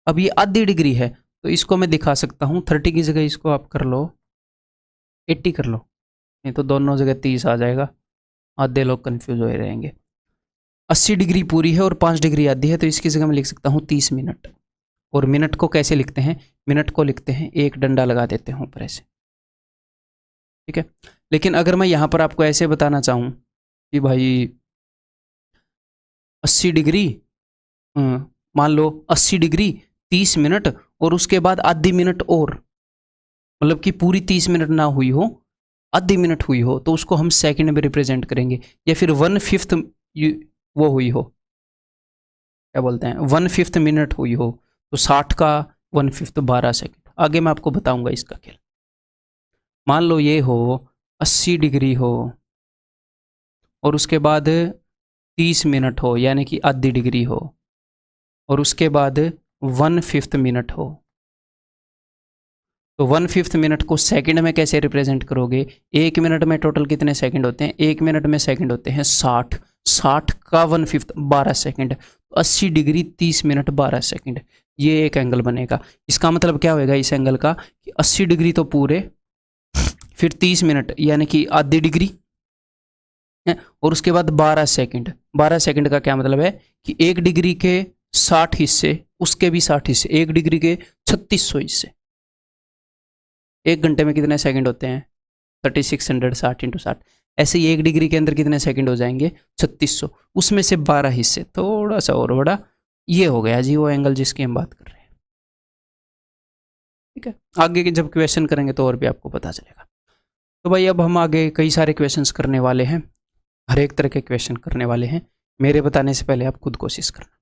अब ये आधी डिग्री है तो इसको मैं दिखा सकता हूँ 30 की जगह इसको आप कर लो 80 कर लो, नहीं तो दोनों जगह 30 आ जाएगा, आधे लोग कंफ्यूज हो रहेंगे। 80 डिग्री पूरी है और 5 डिग्री आधी है, तो इसकी जगह मैं लिख सकता हूँ 30 मिनट। और मिनट को कैसे लिखते हैं, मिनट को लिखते हैं एक डंडा लगा देते हैं ऊपर ऐसे, ठीक है। लेकिन अगर मैं यहाँ पर आपको ऐसे बताना चाहूँ कि भाई 80 डिग्री, मान लो 80 डिग्री 30 मिनट और उसके बाद आधी मिनट और, मतलब कि पूरी 30 मिनट ना हुई हो, आधी मिनट हुई हो, तो उसको हम सेकंड में रिप्रेजेंट करेंगे। या फिर 1/5 वो हुई हो, क्या बोलते हैं 1/5 मिनट हुई हो, तो 60 का 1/5 12 सेकंड। आगे मैं आपको बताऊंगा इसका खेल। मान लो ये हो 80 डिग्री हो और उसके बाद 30 मिनट हो, यानी कि आधी डिग्री हो, और उसके बाद 1/5 मिनट हो। तो 1/5 मिनट को सेकंड में कैसे रिप्रेजेंट करोगे, 1 मिनट में टोटल कितने सेकंड होते हैं, 1 मिनट में सेकंड होते हैं 60, 60 का 1/5 12 सेकंड, 80 डिग्री 30 मिनट 12 सेकंड। ये एक एंगल बनेगा। इसका मतलब क्या होएगा इस एंगल का कि 80 डिग्री तो पूरे, फिर 30 मिनट यानी कि आधी डिग्री है, और उसके बाद 12 सेकंड। 12 सेकंड का क्या मतलब है कि 1 डिग्री के 60 हिस्से, उसके भी 60 हिस्से, 1 डिग्री के 3600 हिस्से। 1 घंटे में कितने सेकंड होते हैं? 3600, 60 × 60। ऐसे ही 1 डिग्री के अंदर कितने सेकंड हो जाएंगे? 3600। उसमें से 12 हिस्से, थोड़ा सा और बड़ा। ये हो गया जी वो एंगल जिसकी हम बात कर रहे हैं। ठीक है, आगे के जब क्वेश्चन करेंगे तो और भी आपको पता चलेगा। तो भाई अब हम आगे कई सारे क्वेश्चंस करने वाले हैं, हर एक तरह के क्वेश्चन करने वाले हैं। मेरे बताने से पहले आप खुद कोशिश करना।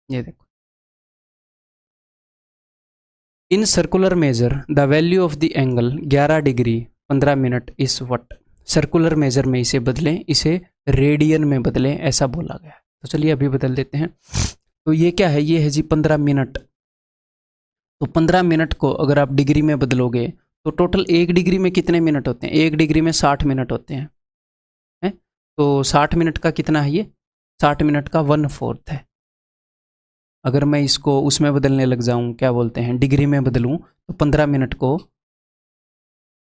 ये देखो, in circular measure the value of the angle 11 degree 15 minute इस व्हाट। सर्कुलर मेजर में इसे बदलें, इसे रेडियन में बदलें, ऐसा बोला गया है। तो चलिए अभी बदल देते हैं। तो ये क्या है? ये है जी 15 मिनट। तो 15 मिनट को अगर आप डिग्री में बदलोगे तो टोटल 1 डिग्री में कितने मिनट होते हैं? 1 डिग्री में 60 मिनट होते हैं, है? तो 60 मिनट का कितना है ये? 60 मिनट का 1/4 है। अगर मैं इसको उसमें बदलने लग जाऊं, क्या बोलते हैं, डिग्री में बदलूं, तो 15 मिनट को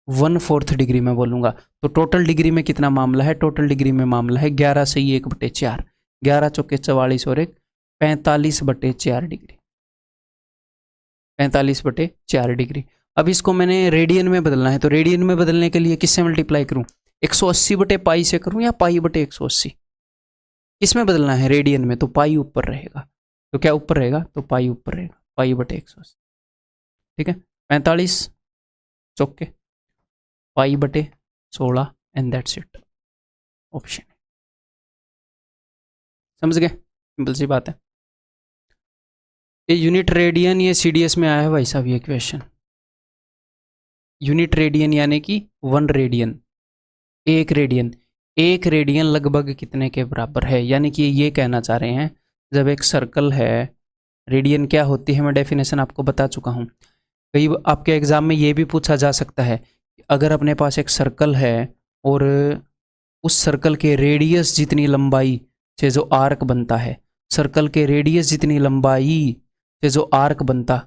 1/4 डिग्री में बोलूँगा। तो टोटल डिग्री में कितना मामला है? टोटल डिग्री में मामला है 11 से 1/4। 11 चौके 44 और 1 45/4 डिग्री। 45/4 डिग्री। अब इसको मैंने रेडियन में बदलना है, तो रेडियन में बदलने के लिए किससे मल्टीप्लाई करूँ? 180/पाई से करूँ या पाई/180? किसमें बदलना है? रेडियन में। तो पाई ऊपर रहेगा। तो क्या ऊपर रहेगा? तो पाई ऊपर रहेगा, पाई/180। ठीक है, 45 चौके पाई/16 एंड दैट्स इट। ऑप्शन समझ गए? सिंपल सी बात है। ये यूनिट रेडियन, ये सीडीएस में आया है भाई साहब ये क्वेश्चन। यूनिट रेडियन यानी कि 1 रेडियन, 1 रेडियन। 1 रेडियन लगभग कितने के बराबर है? यानी कि ये कहना चाह रहे हैं, जब एक सर्कल है, रेडियन क्या होती है मैं डेफिनेशन आपको बता चुका हूँ। कई आपके एग्जाम में ये भी पूछा जा सकता है, अगर अपने पास एक सर्कल है और उस सर्कल के रेडियस जितनी लंबाई से जो आर्क बनता है, सर्कल के रेडियस जितनी लंबाई से जो आर्क बनता,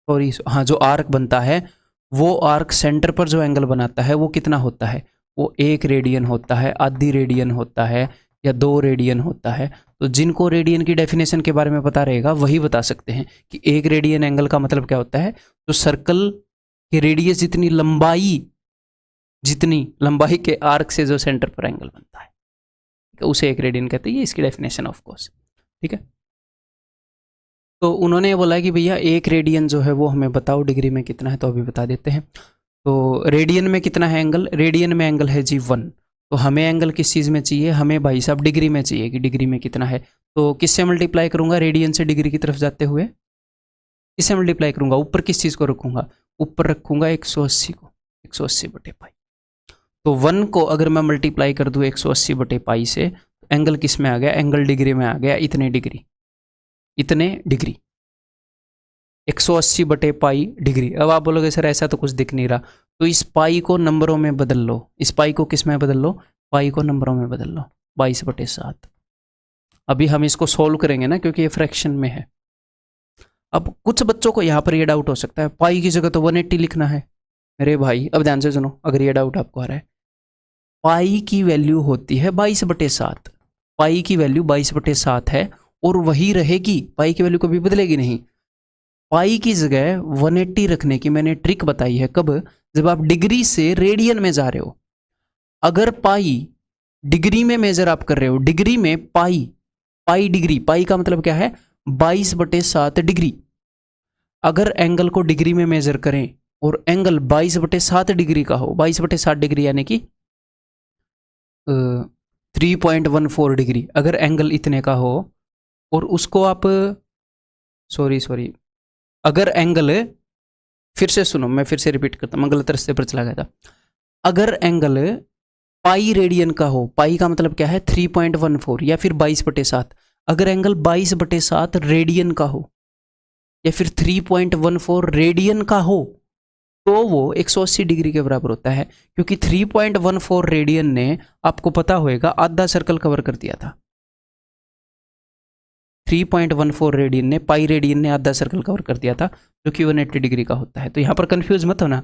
सॉरी हाँ, जो आर्क बनता है, वो आर्क सेंटर पर जो एंगल बनाता है वो कितना होता है? वो 1 रेडियन होता है, आधी रेडियन होता है, या 2 रेडियन होता है। तो जिनको रेडियन की डेफिनेशन के बारे में पता रहेगा वही बता सकते हैं कि 1 रेडियन एंगल का मतलब क्या होता है। तो सर्कल के रेडियस जितनी लंबाई के आर्क से जो सेंटर पर एंगल बनता है, उसे 1 रेडियन कहते हैं। ये इसकी डेफिनेशन ऑफ कोर्स। ठीक है, तो उन्होंने बोला कि भैया 1 रेडियन जो है वो हमें बताओ डिग्री में कितना है, तो अभी बता देते हैं। तो रेडियन में कितना है एंगल? रेडियन में एंगल है जी 1। तो हमें एंगल किस चीज़ में चाहिए? हमें भाई साहब डिग्री में चाहिए कि डिग्री में कितना है। तो किससे मल्टीप्लाई करूंगा? रेडियन से डिग्री की तरफ जाते हुए किससे मल्टीप्लाई करूंगा? ऊपर किस चीज़ को रखूंगा? ऊपर रखूंगा 180 को, 180/पाई। तो 1 को अगर मैं मल्टीप्लाई कर दूँ 180/पाई से, एंगल किस में आ गया? एंगल डिग्री में आ गया, इतने डिग्री, इतने डिग्री, 180/पाई डिग्री। अब आप बोलोगे सर ऐसा तो कुछ दिख नहीं रहा, तो इस पाई को नंबरों में बदल लो। इस पाई को किस में बदल लो? पाई को नंबरों में बदल लो, 22/7। अभी हम इसको सोल्व करेंगे ना, क्योंकि ये फ्रैक्शन में है। अब कुछ बच्चों को यहाँ पर ये डाउट हो सकता है, पाई की जगह तो 180 लिखना है। अरे भाई अब ध्यान से सुनो, अगर ये डाउट आपको आ रहा है, पाई की वैल्यू होती है 22/7। पाई की वैल्यू 22/7 है और वही रहेगी, पाई की वैल्यू कभी बदलेगी नहीं। पाई की जगह 180 रखने की मैंने ट्रिक बताई है। कब? जब आप डिग्री से रेडियन में जा रहे हो। अगर पाई डिग्री में मेजर आप कर रहे हो, डिग्री में पाई डिग्री, पाई का मतलब क्या है? 22/7 डिग्री। अगर एंगल को डिग्री में मेजर करें और एंगल 22/7 डिग्री का हो, 22/7 डिग्री यानी कि 3.14 डिग्री, अगर एंगल इतने का हो और उसको आप सॉरी अगर एंगल, फिर से सुनो, मैं फिर से रिपीट करता हूँ, मैं गलत रास्ते पर चला गया था। अगर एंगल पाई रेडियन का हो, पाई का मतलब क्या है? 3.14 या फिर 22/7। अगर एंगल 22/7 रेडियन का हो या फिर 3.14 रेडियन का हो, तो वो 180 डिग्री के बराबर होता है, क्योंकि 3.14 रेडियन ने आपको पता होएगा आधा सर्कल कवर कर दिया था। 3.14 रेडियन ने, पाई रेडियन ने आधा सर्कल कवर कर दिया था, जो कि 180 डिग्री का होता है। तो यहाँ पर कंफ्यूज मत होना।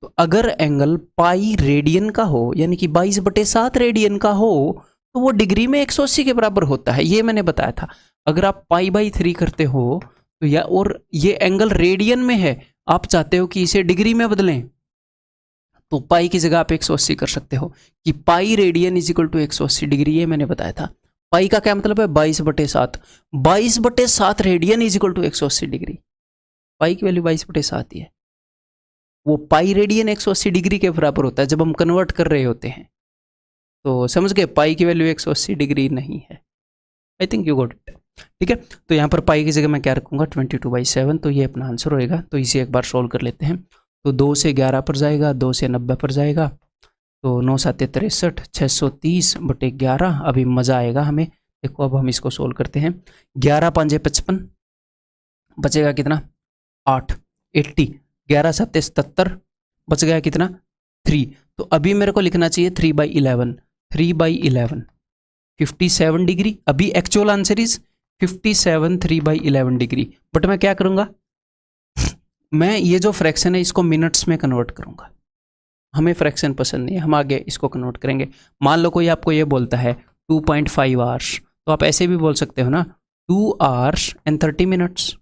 तो अगर एंगल पाई रेडियन का हो, यानी कि 22/7 रेडियन का हो, तो वो डिग्री में 180 के बराबर होता है, ये मैंने बताया था। अगर आप पाई/3 करते हो तो या, और ये एंगल रेडियन में है, आप चाहते हो कि इसे डिग्री में बदलें, तो पाई की जगह आप 180 कर सकते हो कि pi radian is equal to 180 degree, ये मैंने बताया था। पाई का क्या मतलब है? 22/7। 22/7 radian is equal to 180 degree. Pi की वैल्यू 22/7 ही है। वो पाई रेडियन 180 डिग्री के बराबर होता है जब हम कन्वर्ट कर रहे होते हैं। तो समझ गए, पाई की वैल्यू 180 डिग्री नहीं है। I think you got it. ठीक है, तो यहाँ पर पाई की जगह मैं क्या रखूंगा? 22/7, तो ये अपना आंसर होएगा। तो इसे एक बार सोल्व कर लेते हैं। तो 2 से 11 पर जाएगा, 2 से 90 पर जाएगा, तो 9 7 63, 630/11। अभी मज़ा आएगा हमें। देखो अब हम इसको सोल्व करते हैं। 11 5 55, बचेगा कितना? 8। 80, 11 7 77, बच गया कितना? 3। तो अभी मेरे को लिखना चाहिए 3/11। 3/11 57 डिग्री। अभी actual answer is 57 3/11 degree. But मैं क्या करूंगा? मैं ये जो फ्रैक्शन है इसको मिनट्स में कन्वर्ट करूंगा। हमें फ्रैक्शन पसंद नहीं है, हम आगे इसको कन्वर्ट करेंगे। मान लो कोई आपको ये बोलता है 2.5 आवर्स, तो आप ऐसे भी बोल सकते हो ना, 2 hours and 30 minutes।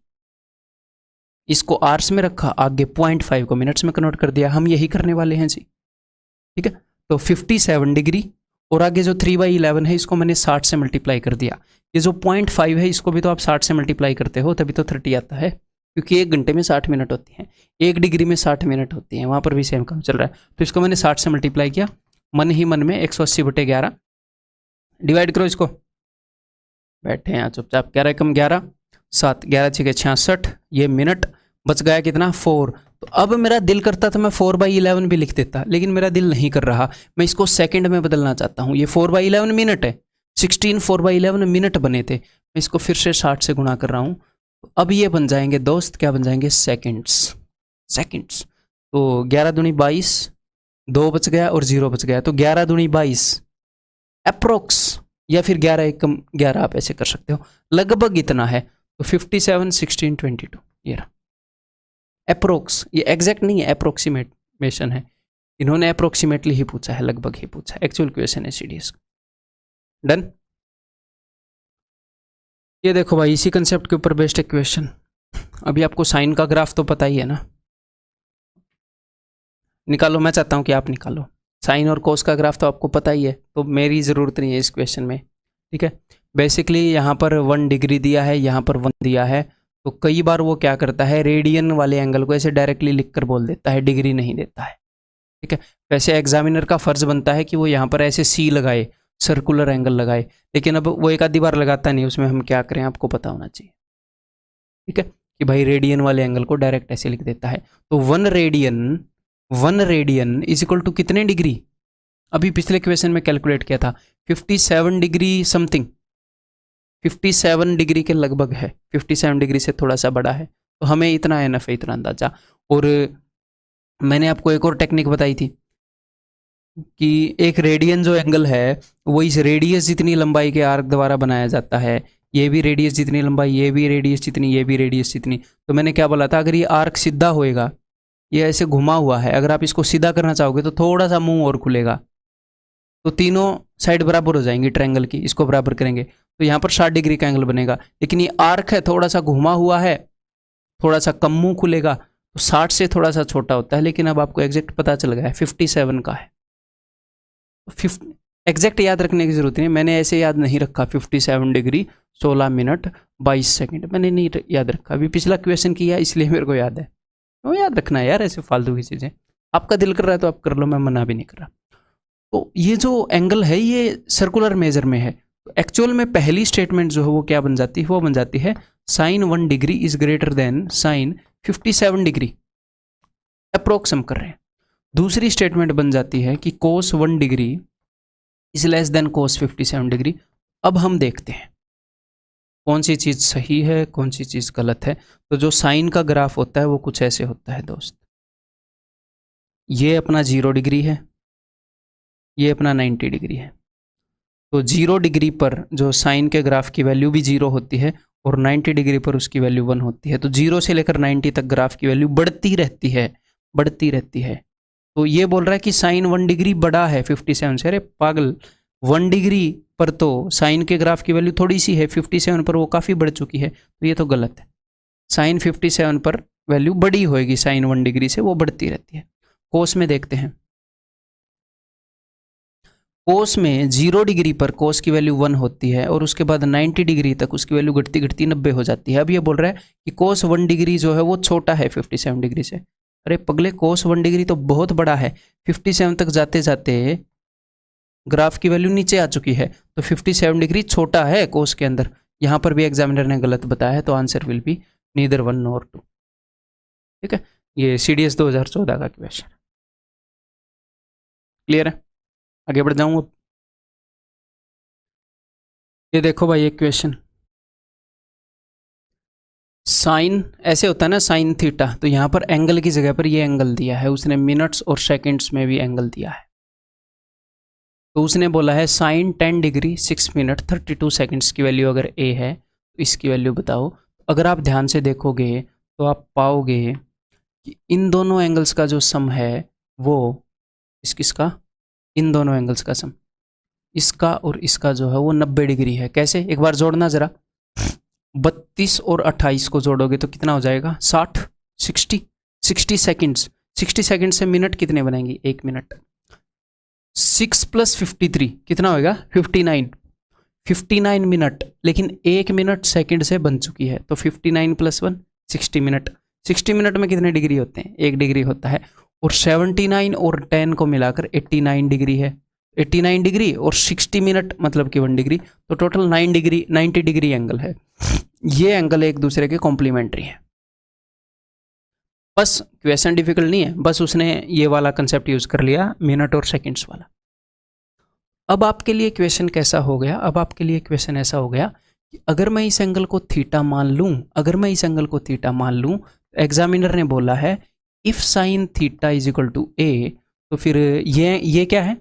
इसको आवर्स में रखा, आगे 0.5 को मिनट्स में कन्वर्ट कर दिया। हम यही करने वाले हैं जी। ठीक है, तो 57 डिग्री और आगे जो 3/11 है इसको मैंने 60 से मल्टीप्लाई कर दिया। ये जो 0.5 है इसको भी तो आप 60 से मल्टीप्लाई करते हो, तभी तो 30 आता है, क्योंकि 1 घंटे में 60 मिनट होती हैं, 1 डिग्री में 60 मिनट होती हैं। वहाँ पर भी सेम काम चल रहा है। तो इसको मैंने 60 से मल्टीप्लाई किया, मन ही मन में 180/11 डिवाइड करो इसको। बैठे हैं चुपचाप। 11 कम 11 7, 11 6 66, ये मिनट। बच गया कितना? 4। तो अब मेरा दिल करता था मैं 4/11 भी लिख देता, लेकिन मेरा दिल नहीं कर रहा। मैं इसको सेकंड में बदलना चाहता हूँ। ये 4/11 मिनट है, 16 4/11 मिनट बने थे। मैं इसको फिर से 60 से गुणा कर रहा हूँ। तो अब ये बन जाएंगे दोस्त, क्या बन जाएंगे? सेकंड्स। सेकंड्स। तो 11 दूनी 22, 2 बच गया और 0 बच गया, तो 11 दूनी 22 अप्रोक्स, या फिर 11 1 कम 11, आप ऐसे कर सकते हो, लगभग इतना है। तो 57 16 22 ये रहा अप्रोक्स। ये एग्जैक्ट नहीं है, अप्रोक्सीमेशन है। इन्होंने अप्रोक्सीमेटली ही पूछा है, लगभग ही पूछा है। एक्चुअल क्वेश्चन है सीडीएस। डन। ये देखो भाई, इसी कंसेप्ट के ऊपर बेस्ड एक क्वेश्चन। अभी आपको साइन का ग्राफ तो पता ही है ना, निकालो। मैं चाहता हूं कि आप निकालो। साइन और कोस का ग्राफ तो आपको पता ही है, तो मेरी ज़रूरत नहीं है इस क्वेश्चन में। ठीक है, बेसिकली यहाँ पर 1 डिग्री दिया है, यहाँ पर 1 दिया है। तो कई बार वो क्या करता है, रेडियन वाले एंगल को ऐसे डायरेक्टली लिखकर बोल देता है, डिग्री नहीं देता है। ठीक है, वैसे एग्जामिनर का फर्ज बनता है कि वो यहाँ पर ऐसे सी लगाए, सर्कुलर एंगल लगाए, लेकिन अब वो एक आधी बार लगाता नहीं। उसमें हम क्या करें, आपको पता होना चाहिए। ठीक है, कि भाई रेडियन वाले एंगल को डायरेक्ट ऐसे लिख देता है। तो 1 रेडियन इज इक्वल टू कितने डिग्री? अभी पिछले क्वेश्चन में कैलकुलेट किया था, 57 डिग्री समथिंग, 57 डिग्री के लगभग है, 57 डिग्री से थोड़ा सा बड़ा है। तो हमें इतना एनफ है, इतना अंदाजा। और मैंने आपको एक और टेक्निक बताई थी कि एक रेडियन जो एंगल है वो इस रेडियस जितनी लंबाई के आर्क द्वारा बनाया जाता है। ये भी रेडियस जितनी लंबाई, ये भी रेडियस जितनी, ये भी रेडियस जितनी। तो मैंने क्या बोला था, अगर ये आर्क सीधा होएगा, ये ऐसे घुमा हुआ है, अगर आप इसको सीधा करना चाहोगे तो थोड़ा सा मुंह और खुलेगा, तो तीनों साइड बराबर हो जाएंगी ट्रायंगल की। इसको बराबर करेंगे तो यहाँ पर 60 डिग्री का एंगल बनेगा। लेकिन ये आर्क है, थोड़ा सा घुमा हुआ है, थोड़ा सा कम मुंह खुलेगा, तो 60 से थोड़ा सा छोटा होता है। लेकिन अब आपको एग्जैक्ट पता चल गया है, 57 का है। एग्जैक्ट याद रखने की जरूरत नहीं, मैंने ऐसे याद नहीं रखा 57 डिग्री 16 मिनट 22 सेकंड, मैंने नहीं याद रखा। अभी पिछला क्वेश्चन किया इसलिए मेरे को याद है। वो याद रखना है यार, ऐसे फालतू की चीज़ें। आपका दिल कर रहा है तो आप कर लो, मैं मना भी नहीं कर रहा। तो ये जो एंगल है ये सर्कुलर मेजर में है। तो एक्चुअल में पहली स्टेटमेंट जो है वो क्या बन जाती है, वो बन जाती है sine 1 degree is greater than sine 57 degree. Approx हम कर रहे हैं। दूसरी स्टेटमेंट बन जाती है कि कोस 1 degree is less than cos 57 degree. अब हम देखते हैं कौन सी चीज़ सही है, कौन सी चीज़ गलत है। तो जो साइन का ग्राफ होता है वो कुछ ऐसे होता है दोस्त। ये अपना 0 डिग्री है, ये अपना 90 डिग्री है। तो 0 डिग्री पर जो साइन के ग्राफ की वैल्यू भी 0 होती है और 90 डिग्री पर उसकी वैल्यू 1 होती है। तो 0 से लेकर 90 तक ग्राफ की वैल्यू बढ़ती रहती है, बढ़ती रहती है। तो ये बोल रहा है कि साइन 1 डिग्री बड़ा है 57 से। अरे पागल, 1 डिग्री पर तो साइन के ग्राफ की वैल्यू थोड़ी सी है, 57 पर वो काफ़ी बढ़ चुकी है। तो ये तो गलत है। साइन 57 पर वैल्यू बड़ी होएगी, साइन 1 डिग्री से वो बढ़ती रहती है। कोस में देखते हैं। कोस में 0 डिग्री पर कोस की वैल्यू 1 होती है और उसके बाद 90 डिग्री तक उसकी वैल्यू घटती घटती 90 हो जाती है। अब ये बोल रहा है कि कोस 1 डिग्री जो है वो छोटा है 57 डिग्री से। अरे पगले, कोस 1 डिग्री तो बहुत बड़ा है। 57 तक जाते जाते ग्राफ की वैल्यू नीचे आ चुकी है, तो 57 डिग्री छोटा है कोस के अंदर। यहाँ पर भी एग्जामिनर ने गलत बताया है, तो answer will be neither 1 nor 2। ठीक है, ये CDS 2014 का क्वेश्चन। क्लियर है? आगे बढ़ जाऊँ अब। ये देखो भाई एक क्वेश्चन, साइन ऐसे होता है ना, साइन थीटा। तो यहाँ पर एंगल की जगह पर ये एंगल दिया है, उसने मिनट्स और सेकंड्स में भी एंगल दिया है। तो उसने बोला है साइन 10 डिग्री 6 मिनट 32 सेकंड्स की वैल्यू अगर a है तो इसकी वैल्यू बताओ। अगर आप ध्यान से देखोगे तो आप पाओगे कि इन दोनों एंगल्स का जो सम है वो किसका, इन दोनों एंगल्स का सम, इसका और इसका जो है वो 90 डिग्री है। कैसे, एक बार जोड़ना जरा। 32 और 28 को जोड़ोगे तो कितना हो जाएगा, 60 60 सेकंड्स। 60 सेकंड से मिनट कितने बनेंगे, 1 मिनट। 6 + 53 कितना होगा, 59 मिनट। लेकिन 1 मिनट सेकंड से बन चुकी है, तो 59 + 1 60 मिनट। 60 मिनट में कितने डिग्री होते हैं, 1 डिग्री होता है। और 79 और 10 को मिलाकर 89 डिग्री है। 89 डिग्री और 60 मिनट मतलब कि 1 डिग्री, तो टोटल 90 डिग्री एंगल है। ये एंगल एक दूसरे के कॉम्प्लीमेंट्री है। बस क्वेश्चन डिफिकल्ट नहीं है, बस उसने ये वाला कंसेप्ट यूज कर लिया, मिनट और सेकंड्स वाला। अब आपके लिए क्वेश्चन कैसा हो गया, अब आपके लिए क्वेश्चन ऐसा हो गया कि अगर मैं इस एंगल को थीटा मान लूं, अगर मैं इस एंगल को थीटा मान लूं, एग्जामिनर ने बोला है if sine theta is equal to a, तो फिर ये क्या है,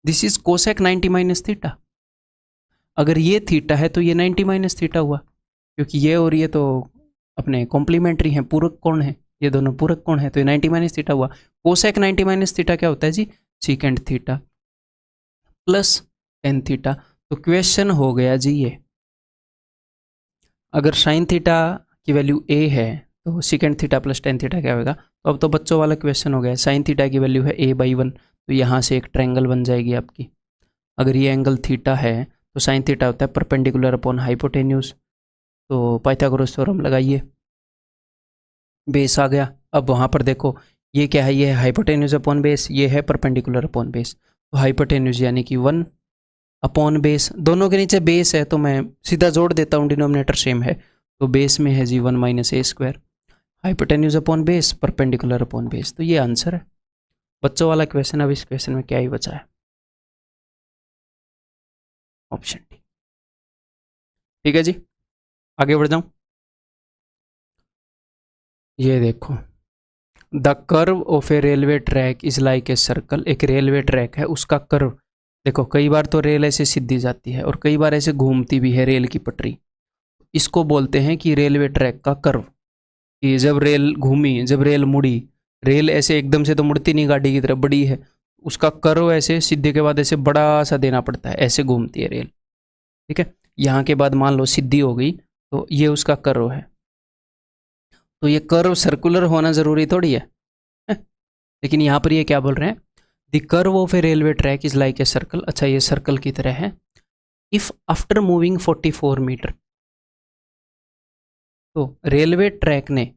this is cosec 90 minus theta. अगर ये थीटा है तो ये 90 माइनस थीटा हुआ, क्योंकि ये और ये तो अपने कॉम्प्लीमेंट्री हैं, पूरक कोण है, ये दोनों पूरक कोण है, तो ये 90 माइनस थीटा हुआ। कोसेक 90 माइनस थीटा क्या होता है जी, secant theta plus tan theta. तो क्वेश्चन हो गया जी ये, अगर साइन थीटा की वैल्यू a है तो secant theta plus tan theta क्या होगा। तो अब तो बच्चों वाला क्वेश्चन हो गया, साइन थीटा की वैल्यू है a/1, तो यहाँ से एक ट्रायंगल बन जाएगी आपकी। अगर ये एंगल थीटा है तो साइन थीटा होता है परपेंडिकुलर अपॉन हाइपोटेन्यूज, तो पाइथागोरस थ्योरम लगाइए, बेस आ गया। अब वहाँ पर देखो ये क्या है, ये है हाइपोटेन्यूज अपॉन बेस, ये है परपेंडिकुलर अपॉन बेस। तो हाइपोटेन्यूज यानी कि 1 अपॉन बेस, दोनों के नीचे बेस है तो मैं सीधा जोड़ देता हूँ, डिनोमिनेटर सेम है, तो बेस में है जी 1 - a²। Hypotenuse upon base, perpendicular upon base, तो ये आंसर है बच्चों वाला क्वेश्चन। अब इस क्वेश्चन में क्या ही बचा है, ऑप्शन डी। ठीक है जी, आगे बढ़ जाऊं। ये देखो, the curve of A railway track is like a circle. एक रेलवे ट्रैक है, उसका कर्व देखो, कई बार तो रेल ऐसे सीधी जाती है और कई बार ऐसे घूमती भी है रेल की पटरी। इसको बोलते हैं कि रेलवे ट्रैक का कर्व, कि जब रेल घूमी, जब रेल मुड़ी, रेल ऐसे एकदम से तो मुड़ती नहीं गाड़ी की तरफ, बड़ी है, उसका कर्व ऐसे सीधे के बाद ऐसे बड़ा सा देना पड़ता है, ऐसे घूमती है रेल। ठीक है, यहाँ के बाद मान लो सीधी हो गई, तो ये उसका कर्व है। तो ये कर्व सर्कुलर होना जरूरी थोड़ी है, लेकिन यहाँ पर ये क्या बोल रहे हैं, the curve of A railway track is like a circle. अच्छा, ये सर्कल की तरह है। इफ आफ्टर मूविंग 44 मीटर, तो रेलवे ट्रैक ने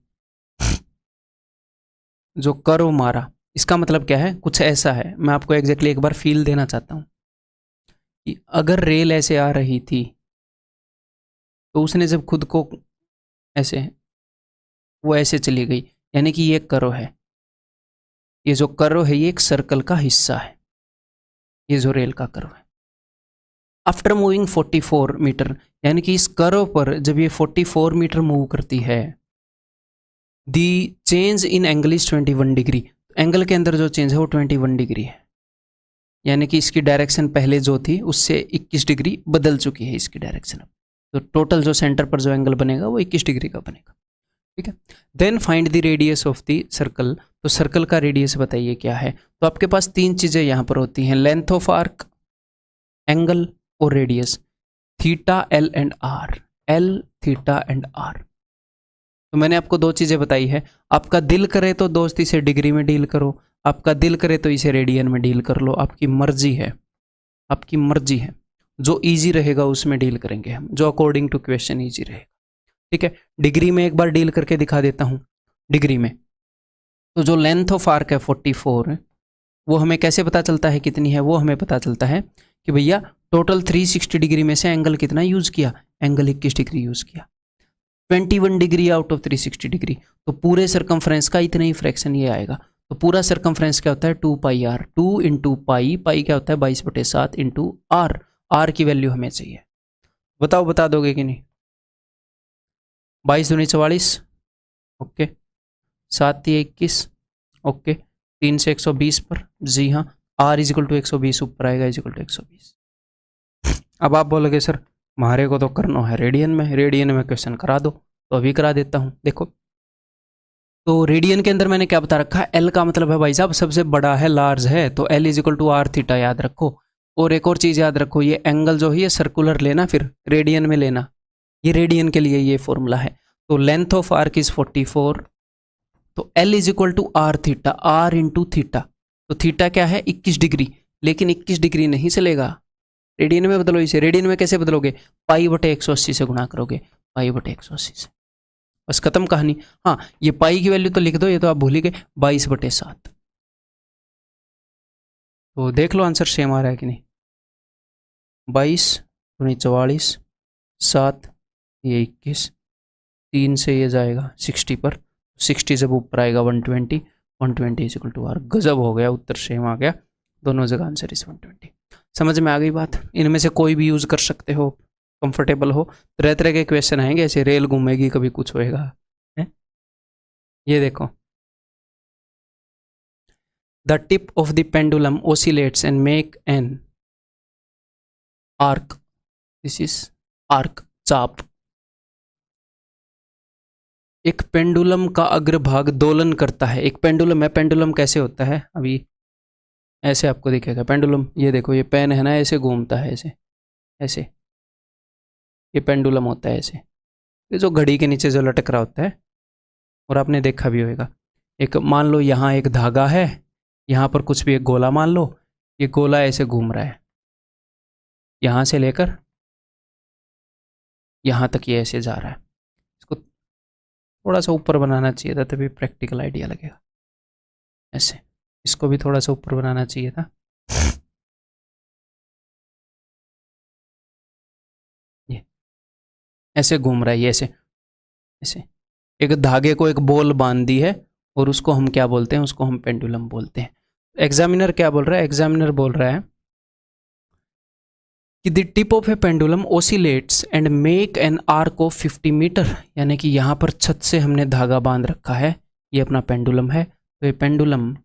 जो कर्व मारा, इसका मतलब क्या है, कुछ ऐसा है। मैं आपको एग्जैक्टली एक बार फील देना चाहता हूँ कि अगर रेल ऐसे आ रही थी तो उसने जब खुद को ऐसे, वो ऐसे चली गई, यानी कि ये कर्व है। ये जो कर्व है ये एक सर्कल का हिस्सा है, ये जो रेल का कर्व है। आफ्टर मूविंग 44 मीटर, यानी कि इस कर्व पर जब ये 44 मीटर मूव करती है, the change in angle is 21 degree. Angle के अंदर जो चेंज है वो 21 डिग्री है, यानी कि इसकी डायरेक्शन पहले जो थी उससे 21 डिग्री बदल चुकी है इसकी डायरेक्शन अब। तो टोटल जो सेंटर पर जो एंगल बनेगा वो 21 डिग्री का बनेगा। ठीक है, then find the radius of the circle. तो सर्कल का रेडियस बताइए क्या है। तो आपके पास तीन चीज़ें यहाँ पर होती हैं, लेंथ ऑफ आर्क, एंगल और radius, theta L and R, L theta and R. तो मैंने आपको दो चीज़ें बताई है, आपका दिल करे तो दोस्त इसे डिग्री में डील करो, आपका दिल करे तो इसे रेडियन में डील कर लो, आपकी मर्जी है, आपकी मर्जी है। जो इजी रहेगा उसमें डील करेंगे हम, जो अकॉर्डिंग टू क्वेश्चन इजी रहेगा। ठीक है, डिग्री में एक बार डील करके दिखा देता हूँ। डिग्री में तो जो लेंथ ऑफ आर्क है 44 है, वो हमें कैसे पता चलता है कितनी है, वो हमें पता चलता है कि भैया टोटल 360 डिग्री में से एंगल कितना यूज़ किया, एंगल 21 डिग्री यूज़ किया, 21 डिग्री आउट ऑफ 360 डिग्री। तो पूरे सरकमफ्रेंस का इतना ही फ्रैक्शन ये आएगा। तो पूरा सरकमफ्रेंस क्या होता है 2 पाई आर, 2 इंटू पाई, पाई क्या होता है 22/7 इंटू आर, आर की वैल्यू हमें चाहिए। बताओ बता दोगे कि नहीं। 22 दूनी 44, ओके, 7 3 21, ओके, 3 से 120 पर, जी हाँ, आर इज इक्वल टू 120 ऊपर आएगा, इज इक्वल टू 120। अब आप बोलोगे सर हमारे को तो करना है रेडियन में, रेडियन में क्वेश्चन करा दो, तो अभी करा देता हूँ। देखो तो रेडियन के अंदर मैंने क्या बता रखा है, एल का मतलब है भाई साहब सबसे बड़ा है, लार्ज है, तो L is equal to R theta याद रखो। और एक और चीज़ याद रखो, ये एंगल जो है ये सर्कुलर लेना, फिर रेडियन में लेना, ये रेडियन के लिए ये फॉर्मूला है। तो लेंथ ऑफ आर्क इज 44, तो L is equal to R theta, R into theta. तो थीटा क्या है 21 डिग्री, लेकिन 21 डिग्री नहीं चलेगा, रेडियन में बदलो इसे। रेडियन में कैसे बदलोगे, पाई/180 से गुणा करोगे, पाई/180 से, बस खत्म कहानी। हाँ ये पाई की वैल्यू तो लिख दो, ये तो आप भूल ही गए, 22/7। तो देख लो आंसर सेम आ रहा है कि नहीं। 22 दूनी 44, 7 ये 21, 3 से ये जाएगा 60 पर, 60 जब ऊपर आएगा 120, 120 इज इक्वल टू आर। गजब हो गया, उत्तर सेम आ गया, दोनों जगह आंसर इज 120। समझ में आ गई बात। इनमें से कोई भी यूज़ कर सकते हो, कंफर्टेबल हो। तरह तरह के क्वेश्चन आएंगे, ऐसे रेल घूमेगी कभी कुछ होएगा है? ये देखो, the tip of the pendulum oscillates and make an arc, this is arc, चाप। एक पेंडुलम का अग्रभाग दोलन करता है, एक पेंडुलम है, पेंडुलम कैसे होता है, अभी ऐसे आपको दिखेगा पेंडुलम, ये देखो ये पेन है ना, ऐसे घूमता है, ऐसे ऐसे, ये पेंडुलम होता है ऐसे, ये जो घड़ी के नीचे जो लटक रहा होता है। और आपने देखा भी होगा, एक मान लो यहाँ एक धागा है, यहाँ पर कुछ भी एक गोला मान लो, ये गोला ऐसे घूम रहा है, यहाँ से लेकर यहाँ तक ये ऐसे जा रहा है। इसको थोड़ा सा ऊपर बनाना चाहिए था, तभी प्रैक्टिकल आइडिया लगेगा। ऐसे इसको भी थोड़ा सा ऊपर बनाना चाहिए था। ये ऐसे घूम रहा है, ये ऐसे ऐसे, एक धागे को एक बॉल बांध दी है, और उसको हम क्या बोलते हैं, उसको हम पेंडुलम बोलते हैं। एग्जामिनर क्या बोल रहा है, एग्जामिनर बोल रहा है कि the tip of a pendulum oscillates and make an arc of 50 metre, यानी कि यहाँ पर छत से हमने धागा बांध रखा है, ये अपना पेंडुलम है। तो ये पेंडुलम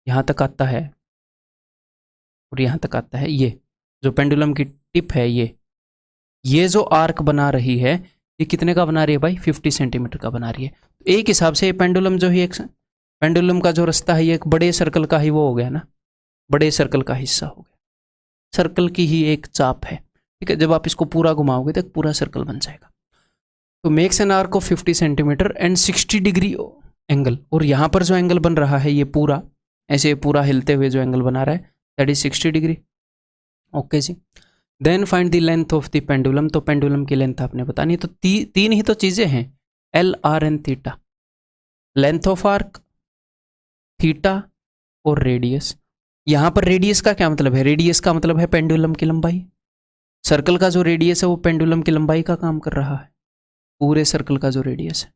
यहाँ तक आता है और यहाँ तक आता है, ये जो पेंडुलम की टिप है, ये जो आर्क बना रही है, ये कितने का बना रही है भाई, 50 सेंटीमीटर का बना रही है। तो एक हिसाब से ये पेंडुलम जो है, एक पेंडुलम का जो रास्ता है, ये एक बड़े सर्कल का ही वो हो गया ना, बड़े सर्कल का हिस्सा हो गया, सर्कल की ही एक चाप है। ठीक है, जब आप इसको पूरा घुमाओगे तो पूरा सर्कल बन जाएगा। तो makes an arc of 50 centimetre and 60 degree angle, और यहाँ पर जो एंगल बन रहा है, ये पूरा ऐसे पूरा हिलते हुए जो एंगल बना रहा है, दैट इज 60 डिग्री। ओके जी, then find the length of the pendulum. तो पेंडुलम की लेंथ आपने बतानी है। तो तीन ही तो चीजें हैं, L R and theta, length of arc, theta और रेडियस। यहाँ पर रेडियस का क्या मतलब है, रेडियस का मतलब है पेंडुलम की लंबाई। सर्कल का जो रेडियस है वो पेंडुलम की लंबाई का काम कर रहा है, पूरे सर्कल का जो रेडियस है।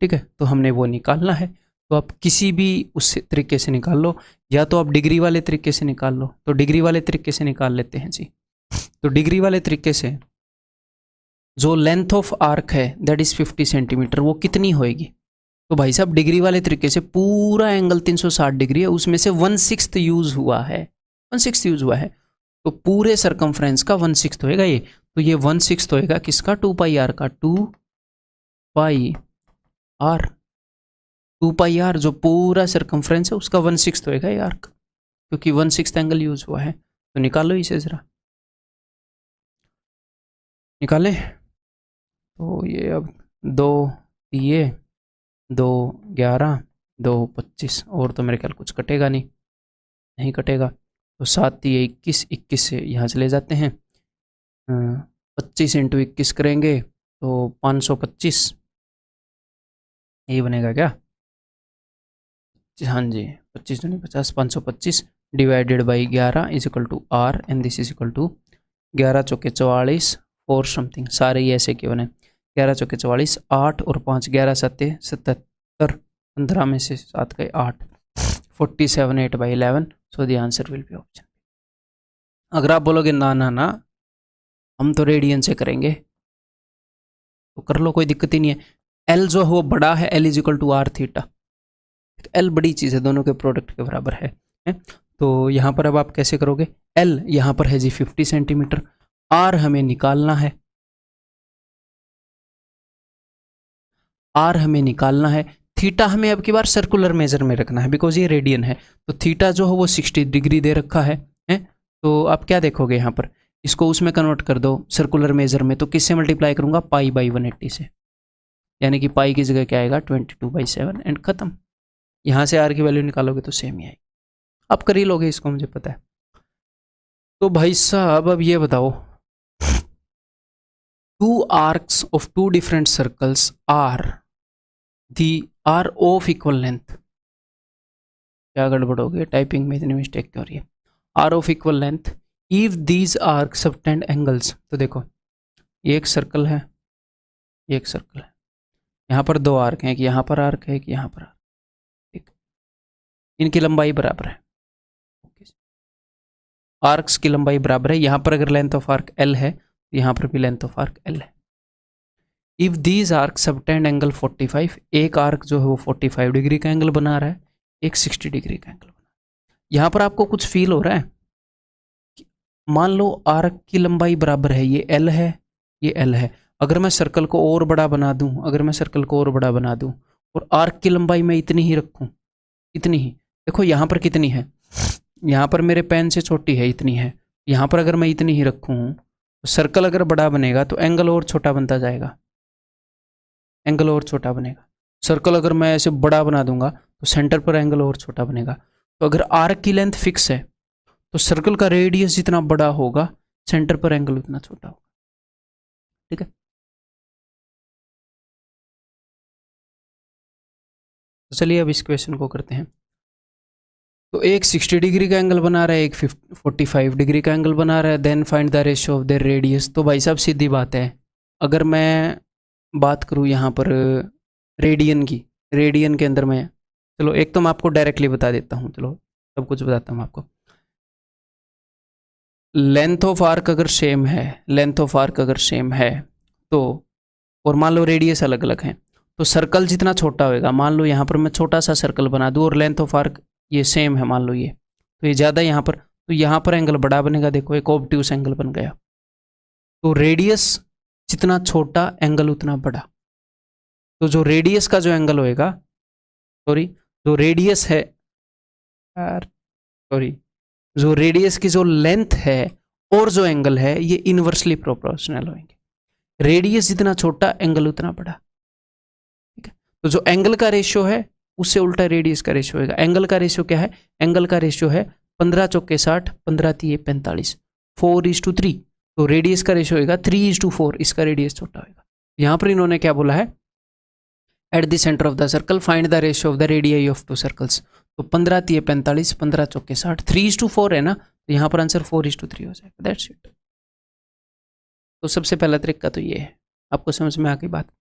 ठीक है, तो हमने वो निकालना है। तो आप किसी भी उस तरीके से निकाल लो, या तो आप डिग्री वाले तरीके से निकाल लो। तो डिग्री वाले तरीके से निकाल लेते हैं जी। तो डिग्री वाले तरीके से जो लेंथ ऑफ आर्क है दैट इज 50 सेंटीमीटर, वो कितनी होएगी। तो भाई साहब डिग्री वाले तरीके से पूरा एंगल 360 डिग्री है, उसमें से 1/6 यूज हुआ है, 1/6 यूज हुआ है। तो पूरे सरकमफ्रेंस का 1/6 होएगा ये। तो ये 1/6 होएगा किसका, 2 पाई आर का। 2 पाई आर, 2 पाई आर जो पूरा सरकमफ्रेंस है उसका 1/6 होएगा ये आर्क, क्योंकि 1/6 एंगल यूज हुआ है। तो निकालो इसे जरा, निकाले। तो ये अब 2 ये 2 11 2 25, और तो मेरे ख्याल कुछ कटेगा नहीं, नहीं कटेगा। तो 7 ये 21, 21 से यहाँ चले जाते हैं। 25 इंटू 21 करेंगे तो 525, यही बनेगा क्या? हाँ जी, 25 दूनी 50, 525 divided by 11 is equal to R, and this is equal to 11 चौके 44 और समथिंग, सारे ही ऐसे के बने। 11 चौके 44, 8 और 5 11 7 77, 15 में से 7 गए 8, 47 8 by 11। So the answer will be option. अगर आप बोलोगे ना ना ना हम तो रेडियन से करेंगे, तो कर लो, कोई दिक्कत ही नहीं है। एल जो है वो बड़ा है, L is equal to R theta. L बड़ी चीज़ है, दोनों के प्रोडक्ट के बराबर है? तो यहाँ पर अब आप कैसे करोगे? एल यहाँ पर है जी 50 सेंटीमीटर, आर हमें निकालना है, आर हमें निकालना है। थीटा हमें अब की बार सर्कुलर मेजर में रखना है, बिकॉज ये रेडियन है। तो थीटा जो है वो 60 डिग्री दे रखा है? तो आप क्या देखोगे यहाँ पर, इसको उसमें कन्वर्ट कर दो सर्कुलर मेजर में, तो किससे मल्टीप्लाई करूँगा? पाई बाई 180 से, यानी कि पाई की जगह क्या आएगा 22/7 एंड खत्म। यहाँ से आर की वैल्यू निकालोगे तो सेम ही आएगी। आप कर ही लोगे इसको, मुझे पता है। तो भाई साहब अब ये बताओ, 2 arcs of 2 different circles are of equal length. क्या गड़बड़ हो गई टाइपिंग में, इतनी मिस्टेक क्यों हो रही है? Are of equal length if these arc subtend angles. तो देखो ये एक सर्कल है, ये एक सर्कल है, यहाँ पर 2 आर्क हैं, एक यहाँ पर आर्क है, एक यहाँ पर आर्क, ठीक, इनकी लंबाई बराबर है। आर्क्स की लंबाई बराबर है। यहाँ पर अगर लेंथ ऑफ आर्क एल है, तो यहाँ पर भी लेंथ ऑफ आर्क एल है। If these arc subtend angle 45, एक आर्क जो है वो 45 डिग्री का एंगल बना रहा है, एक 60 डिग्री का एंगल बना रहा है। यहाँ पर आपको कुछ फील हो रहा है? मान लो आर्क की लंबाई बराबर है, ये एल है, ये एल है। अगर मैं सर्कल को और बड़ा बना दूं, अगर मैं सर्कल को और बड़ा बना दूं और आर्क की लंबाई मैं इतनी ही रखूं, इतनी ही, देखो यहाँ पर कितनी है, यहाँ पर मेरे पेन से छोटी है, इतनी है। यहाँ पर अगर मैं इतनी ही रखूँ, तो सर्कल अगर बड़ा बनेगा तो एंगल और छोटा बनता जाएगा, एंगल और छोटा बनेगा। सर्कल अगर मैं ऐसे बड़ा बना दूंगा तो सेंटर पर एंगल और छोटा बनेगा। तो अगर आर्क की लेंथ फिक्स है तो सर्कल का रेडियस जितना बड़ा होगा सेंटर पर एंगल उतना छोटा होगा, ठीक है? तो चलिए अब इस क्वेश्चन को करते हैं। तो एक 60 डिग्री का एंगल बना रहा है, एक 45 डिग्री का एंगल बना रहा है, then find the ratio of their radius. तो भाई साहब सीधी बात है, अगर मैं बात करूँ यहाँ पर रेडियन की, रेडियन के अंदर मैं, चलो एक तो मैं आपको डायरेक्टली बता देता हूँ, चलो सब कुछ बताता हूँ आपको। लेंथ ऑफ आर्क अगर सेम है, लेंथ ऑफ आर्क अगर सेम है तो, और मान लो रेडियस अलग अलग है, तो सर्कल जितना छोटा होएगा, मान लो यहाँ पर मैं छोटा सा सर्कल बना दूँ और लेंथ ऑफ आर्क ये सेम है, मान लो ये, तो ये ज़्यादा यहाँ पर, तो यहाँ पर एंगल बड़ा बनेगा। देखो एक ऑब्ट्यूस एंगल बन गया। तो रेडियस जितना छोटा एंगल उतना बड़ा। तो जो रेडियस का जो एंगल होएगा, सॉरी जो रेडियस है, सॉरी जो रेडियस की जो लेंथ है और जो एंगल है ये इनवर्सली प्रोपोर्शनल होंगे। रेडियस जितना छोटा एंगल उतना बड़ा, ठीक है? तो जो एंगल का रेशियो है उससे उल्टा रेडियस का रेशियो होगा। एंगल का रेशियो क्या है? एंगल का रेशियो है 15 चौके 60, 15 तिये 45, 4:3। तो रेडियस का रेशियो होगा 3:4, इसका रेडियस छोटा होगा। यहाँ पर इन्होंने क्या बोला है? At the centre of the circle find the ratio of the radii of 2 circles. तो 15 तिये 45, 15 चौके 60, 3:4 है ना, तो यहाँ पर आंसर 4:3 हो जाएगा। That's it. तो सबसे पहला तरीका तो ये है, आपको समझ में आ गई बात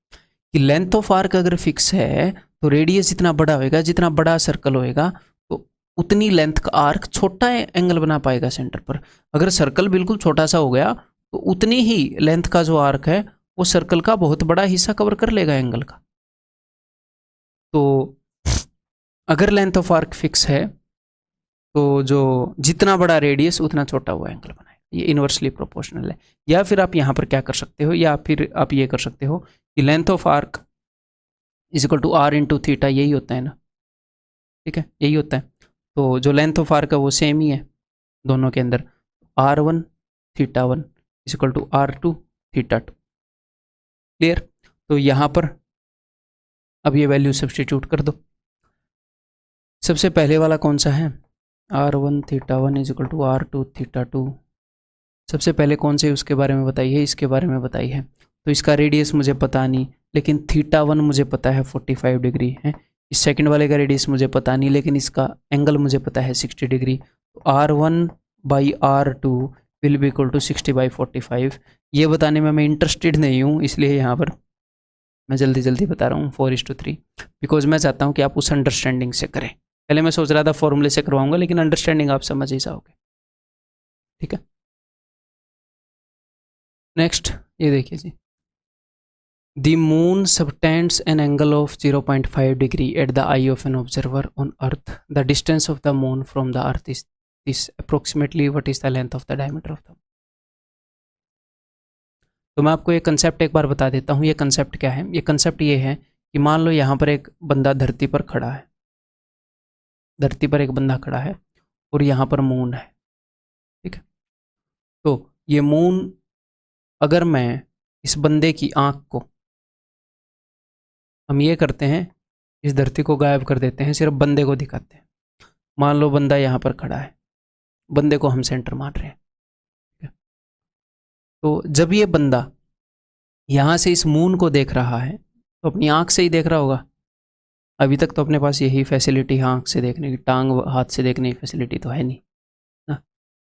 कि लेंथ ऑफ आर्क अगर फिक्स है तो रेडियस जितना बड़ा होएगा, जितना बड़ा सर्कल होएगा तो उतनी लेंथ का आर्क छोटा एंगल बना पाएगा सेंटर पर। अगर सर्कल बिल्कुल छोटा सा हो गया तो उतनी ही लेंथ का जो आर्क है वो सर्कल का बहुत बड़ा हिस्सा कवर कर लेगा एंगल का। तो अगर लेंथ ऑफ आर्क फिक्स है तो जो जितना बड़ा रेडियस उतना छोटा हुआ एंगल बनाएगा। ये इन्वर्सली प्रोपोर्शनल है। या फिर आप यहाँ पर क्या कर सकते हो, या फिर आप ये कर सकते हो कि length of arc is equal to R into theta, यही होता है ना, ठीक है, यही होता है। तो जो लेंथ ऑफ आर्क है वो सेम ही है दोनों के अंदर, r1 θ1 is equal to r2 θ2। Clear? तो यहाँ पर अब ये वैल्यू सब्स्टिट्यूट कर दो। सबसे पहले वाला कौन सा है, r1 θ1 is equal to r2 θ2। सबसे पहले कौन से उसके बारे में बताई है, इसके बारे में बताई है। तो इसका रेडियस मुझे पता नहीं, लेकिन θ1 मुझे पता है 45 डिग्री है। इस सेकंड वाले का रेडियस मुझे पता नहीं, लेकिन इसका एंगल मुझे पता है 60 डिग्री। तो r1/r2 will be equal to 60/45। ये बताने में मैं इंटरेस्टेड नहीं हूँ, इसलिए यहाँ पर मैं जल्दी जल्दी बता रहा हूँ 4:3, बिकॉज मैं चाहता हूँ कि आप उस अंडरस्टैंडिंग से करें। पहले मैं सोच रहा था फॉर्मूले से करवाऊंगा, लेकिन अंडरस्टैंडिंग आप समझ ही जाओगे, ठीक है। नेक्स्ट ये देखिए जी, the moon subtends an angle of 0.5 degree at the eye of an observer on earth. The distance of the moon from the earth is this approximately what is the length of the diameter of the. तो मैं आपको ये कंसेप्ट एक बार बता देता हूँ। ये कंसेप्ट क्या है, ये कंसेप्ट ये है कि मान लो यहाँ पर एक बंदा धरती पर खड़ा है, धरती पर एक बंदा खड़ा है और यहाँ पर मून है, ठीक है। तो ये मून, अगर मैं इस बंदे की आँख को, हम ये करते हैं इस धरती को गायब कर देते हैं, सिर्फ बंदे को दिखाते हैं। मान लो बंदा यहाँ पर खड़ा है, बंदे को हम सेंटर मान रहे हैं, ठीक है। तो जब ये बंदा यहाँ से इस मून को देख रहा है तो अपनी आँख से ही देख रहा होगा। अभी तक तो अपने पास यही फैसिलिटी है आँख से देखने की, टांग हाथ से देखने की फैसिलिटी तो है नहीं ना,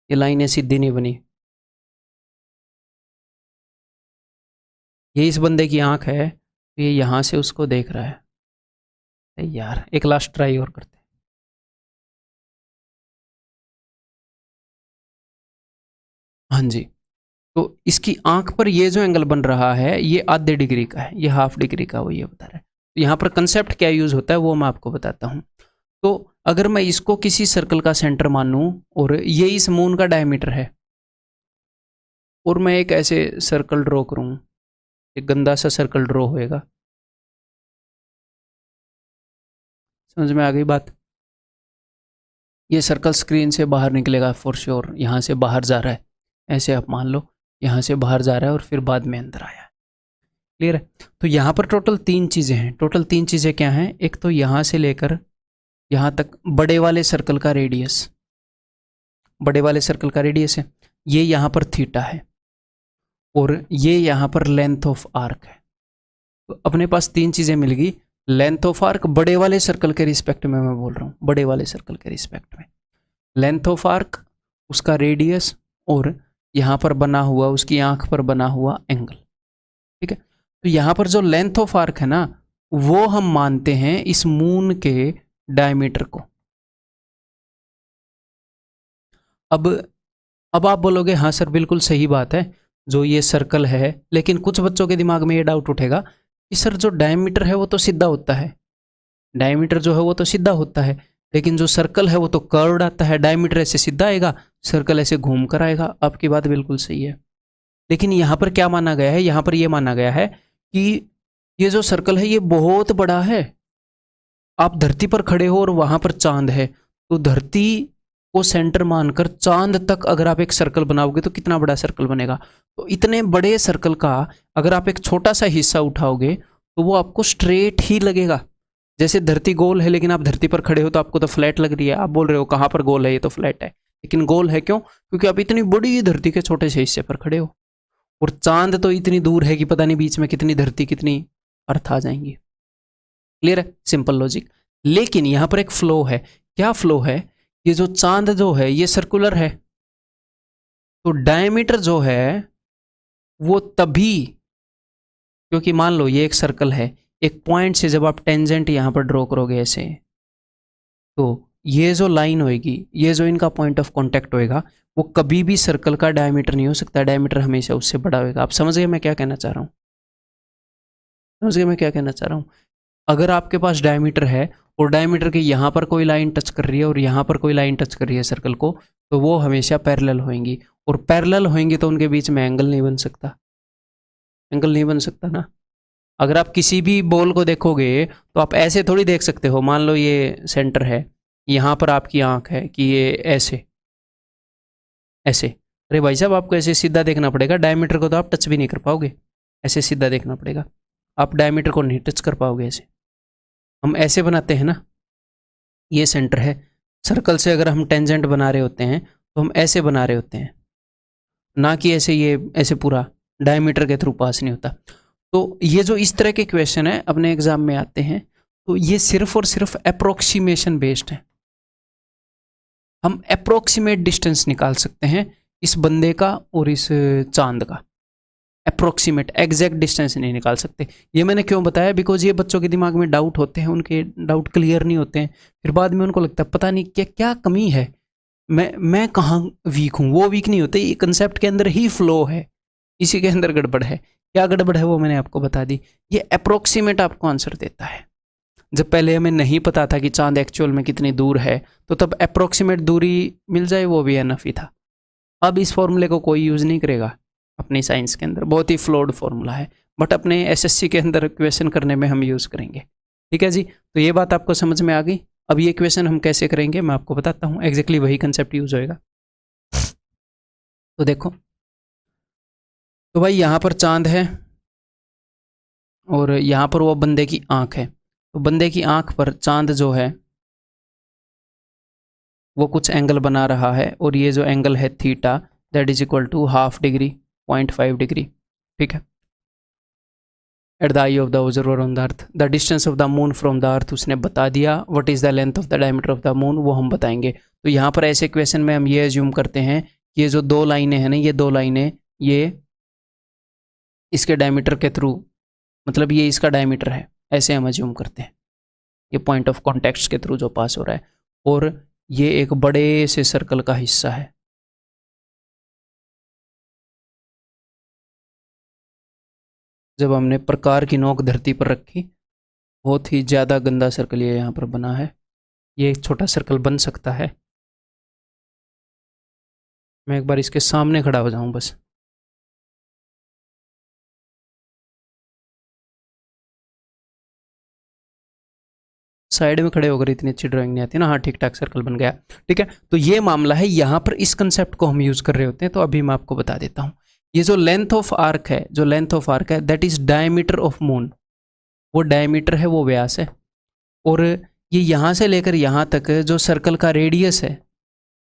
ये लाइनें सीधी नहीं बनी। ये इस बंदे की आँख है, तो ये यहाँ से उसको देख रहा है। यार एक लास्ट ट्राई और करते हैं। हाँ जी, तो इसकी आंख पर ये जो एंगल बन रहा है ये आधे डिग्री का है, ये हाफ डिग्री का, वो ये बता रहा है। तो यहाँ पर कंसेप्ट क्या यूज होता है वो मैं आपको बताता हूँ। तो अगर मैं इसको किसी सर्कल का सेंटर मानूं और ये इस मून का डायमीटर है, और मैं एक ऐसे सर्कल ड्रॉ करूँ, एक गंदा सा सर्कल ड्रॉ होएगा, समझ में आ गई बात। ये सर्कल स्क्रीन से बाहर निकलेगा फॉर श्योर, यहाँ से बाहर जा रहा है, ऐसे आप मान लो यहाँ से बाहर जा रहा है और फिर बाद में अंदर आया है। क्लियर है? तो यहाँ पर टोटल 3 चीज़ें हैं। टोटल 3 चीज़ें क्या हैं? एक तो यहाँ से लेकर यहाँ तक बड़े वाले सर्कल का रेडियस, बड़े वाले सर्कल का रेडियस है, ये यहाँ पर थीटा है, और ये यहाँ पर लेंथ ऑफ आर्क है। तो अपने पास 3 चीज़ें मिल गई। लेंथ ऑफ आर्क बड़े वाले सर्कल के रिस्पेक्ट में मैं बोल रहा हूँ, बड़े वाले सर्कल के रिस्पेक्ट में लेंथ ऑफ आर्क, उसका रेडियस, और यहाँ पर बना हुआ, उसकी आंख पर बना हुआ एंगल, ठीक है। तो यहाँ पर जो लेंथ ऑफ आर्क है ना, वो हम मानते हैं इस मून के डायमीटर को। अब आप बोलोगे हाँ सर बिल्कुल सही बात है, जो ये सर्कल है, लेकिन कुछ बच्चों के दिमाग में ये डाउट उठेगा कि सर जो डायमीटर है वो तो सीधा होता है, डायमीटर जो है वो तो सीधा होता है, लेकिन जो सर्कल है वो तो कर्व्ड आता है। डायमीटर ऐसे सीधा आएगा, सर्कल ऐसे घूम कर आएगा। आपकी बात बिल्कुल सही है, लेकिन यहाँ पर क्या माना गया है? यहाँ पर ये माना गया है कि ये जो सर्कल है ये बहुत बड़ा है। आप धरती पर खड़े हो और वहाँ पर चांद है, तो धरती को सेंटर मानकर चांद तक अगर आप एक सर्कल बनाओगे तो कितना बड़ा सर्कल बनेगा। तो इतने बड़े सर्कल का अगर आप एक छोटा सा हिस्सा उठाओगे तो वो आपको स्ट्रेट ही लगेगा। जैसे धरती गोल है, लेकिन आप धरती पर खड़े हो तो आपको तो फ्लैट लग रही है। आप बोल रहे हो कहाँ पर गोल है, ये तो फ्लैट है, लेकिन गोल है क्यों? क्योंकि आप इतनी बड़ी धरती के छोटे से हिस्से पर खड़े हो, और चांद तो इतनी दूर है कि पता नहीं बीच में कितनी धरती कितनी अर्थ आ जाएंगी। क्लियर है? Simple logic. लेकिन यहाँ पर एक फ्लो है। क्या फ्लो है? ये जो चांद जो है ये सर्कुलर है, तो डायमीटर जो है वो तभी, क्योंकि मान लो ये एक सर्कल है, एक पॉइंट से जब आप टेंजेंट यहाँ पर ड्रॉ करोगे ऐसे, तो ये जो लाइन होएगी, ये जो इनका पॉइंट ऑफ कांटेक्ट होएगा, वो कभी भी सर्कल का डायमीटर नहीं हो सकता। डायमीटर हमेशा उससे बड़ा होएगा। आप समझ गए मैं क्या कहना चाह रहा हूँ? समझ गए मैं क्या कहना चाह रहा हूँ? अगर आपके पास डायमीटर है और डायमीटर के यहाँ पर कोई लाइन टच कर रही है और यहाँ पर कोई लाइन टच कर रही है सर्कल को, तो वो हमेशा पैरेलल होंगी, और पैरेलल होंगी तो उनके बीच में एंगल नहीं बन सकता, एंगल नहीं बन सकता ना। अगर आप किसी भी बॉल को देखोगे तो आप ऐसे थोड़ी देख सकते हो, मान लो ये सेंटर है, यहाँ पर आपकी आंख है कि ये ऐसे ऐसे, अरे भाई साहब आपको ऐसे सीधा देखना पड़ेगा, डायमीटर को तो आप टच भी नहीं कर पाओगे, ऐसे सीधा देखना पड़ेगा, आप डायमीटर को नहीं टच कर पाओगे ऐसे। हम ऐसे बनाते हैं ना, ये सेंटर है, सर्कल से अगर हम टेंजेंट बना रहे होते हैं तो हम ऐसे बना रहे होते हैं, ना कि ऐसे, ये ऐसे पूरा डायमीटर के थ्रू पास नहीं होता। तो ये जो इस तरह के क्वेश्चन है अपने एग्जाम में आते हैं, तो ये सिर्फ और सिर्फ अप्रोक्सीमेशन बेस्ड है। हम अप्रोक्सीमेट डिस्टेंस निकाल सकते हैं इस बंदे का और इस चांद का, अप्रोक्सीमेट, एग्जैक्ट डिस्टेंस नहीं निकाल सकते। ये मैंने क्यों बताया, बिकॉज ये बच्चों के दिमाग में डाउट होते हैं, उनके डाउट क्लियर नहीं होते हैं, फिर बाद में उनको लगता है पता नहीं क्या क्या कमी है, मैं कहाँ वीक हूँ। वो वीक नहीं होते, ये कंसेप्ट के अंदर ही फ्लो है, इसी के अंदर गड़बड़ है। क्या गड़बड़ है वो मैंने आपको बता दी। ये अप्रोक्सीमेट आपको आंसर देता है। जब पहले हमें नहीं पता था कि चांद एक्चुअल में कितनी दूर है, तो तब अप्रोक्सीमेट दूरी मिल जाए वो भी एनफ ही था। अब इस फॉर्मूले को कोई यूज़ नहीं करेगा अपनी साइंस के अंदर, बहुत ही फ्लॉड फॉर्मूला है, बट अपने एसएससी के अंदर क्वेश्चन करने में हम यूज़ करेंगे। ठीक है जी, तो ये बात आपको समझ में आ गई। अब ये क्वेश्चन हम कैसे करेंगे मैं आपको बताता हूँ, एग्जैक्टली वही कंसेप्ट यूज होएगा। तो देखो, तो भाई यहाँ पर चांद है और यहाँ पर वो बंदे की आंख है, तो बंदे की आंख पर चांद जो है वो कुछ एंगल बना रहा है, और ये जो एंगल है theta, that is equal to half degree, 0.5 degree. ठीक है, at the eye of the observer on the earth, the distance of the moon from the earth उसने बता दिया, what is the length of the diameter of the moon वो हम बताएंगे। तो यहाँ पर ऐसे क्वेश्चन में हम ये एज्यूम करते हैं कि ये जो दो लाइनें हैं ना, ये दो लाइनें ये इसके डायमीटर के थ्रू, मतलब ये इसका डायमीटर है, ऐसे हम एज्यूम करते हैं, ये पॉइंट ऑफ कॉन्टेक्ट के थ्रू जो पास हो रहा है, और ये एक बड़े से सर्कल का हिस्सा है। जब हमने प्रकार की नोक धरती पर रखी, बहुत ही ज़्यादा गंदा सर्कल ये यहाँ पर बना है, ये एक छोटा सर्कल बन सकता है। मैं एक बार इसके सामने खड़ा हो जाऊं बस, साइड में खड़े होकर इतनी अच्छी ड्राइंग नहीं आती ना। हाँ, ठीक ठाक सर्कल बन गया। ठीक है, तो ये मामला है, यहाँ पर इस कंसेप्ट को हम यूज कर रहे होते हैं। तो अभी मैं आपको बता देता हूँ, ये जो लेंथ ऑफ आर्क है, जो लेंथ ऑफ आर्क है that is diameter of moon, वो डायमीटर है, वो व्यास है। और ये यहाँ से लेकर यहाँ तक जो सर्कल का रेडियस है,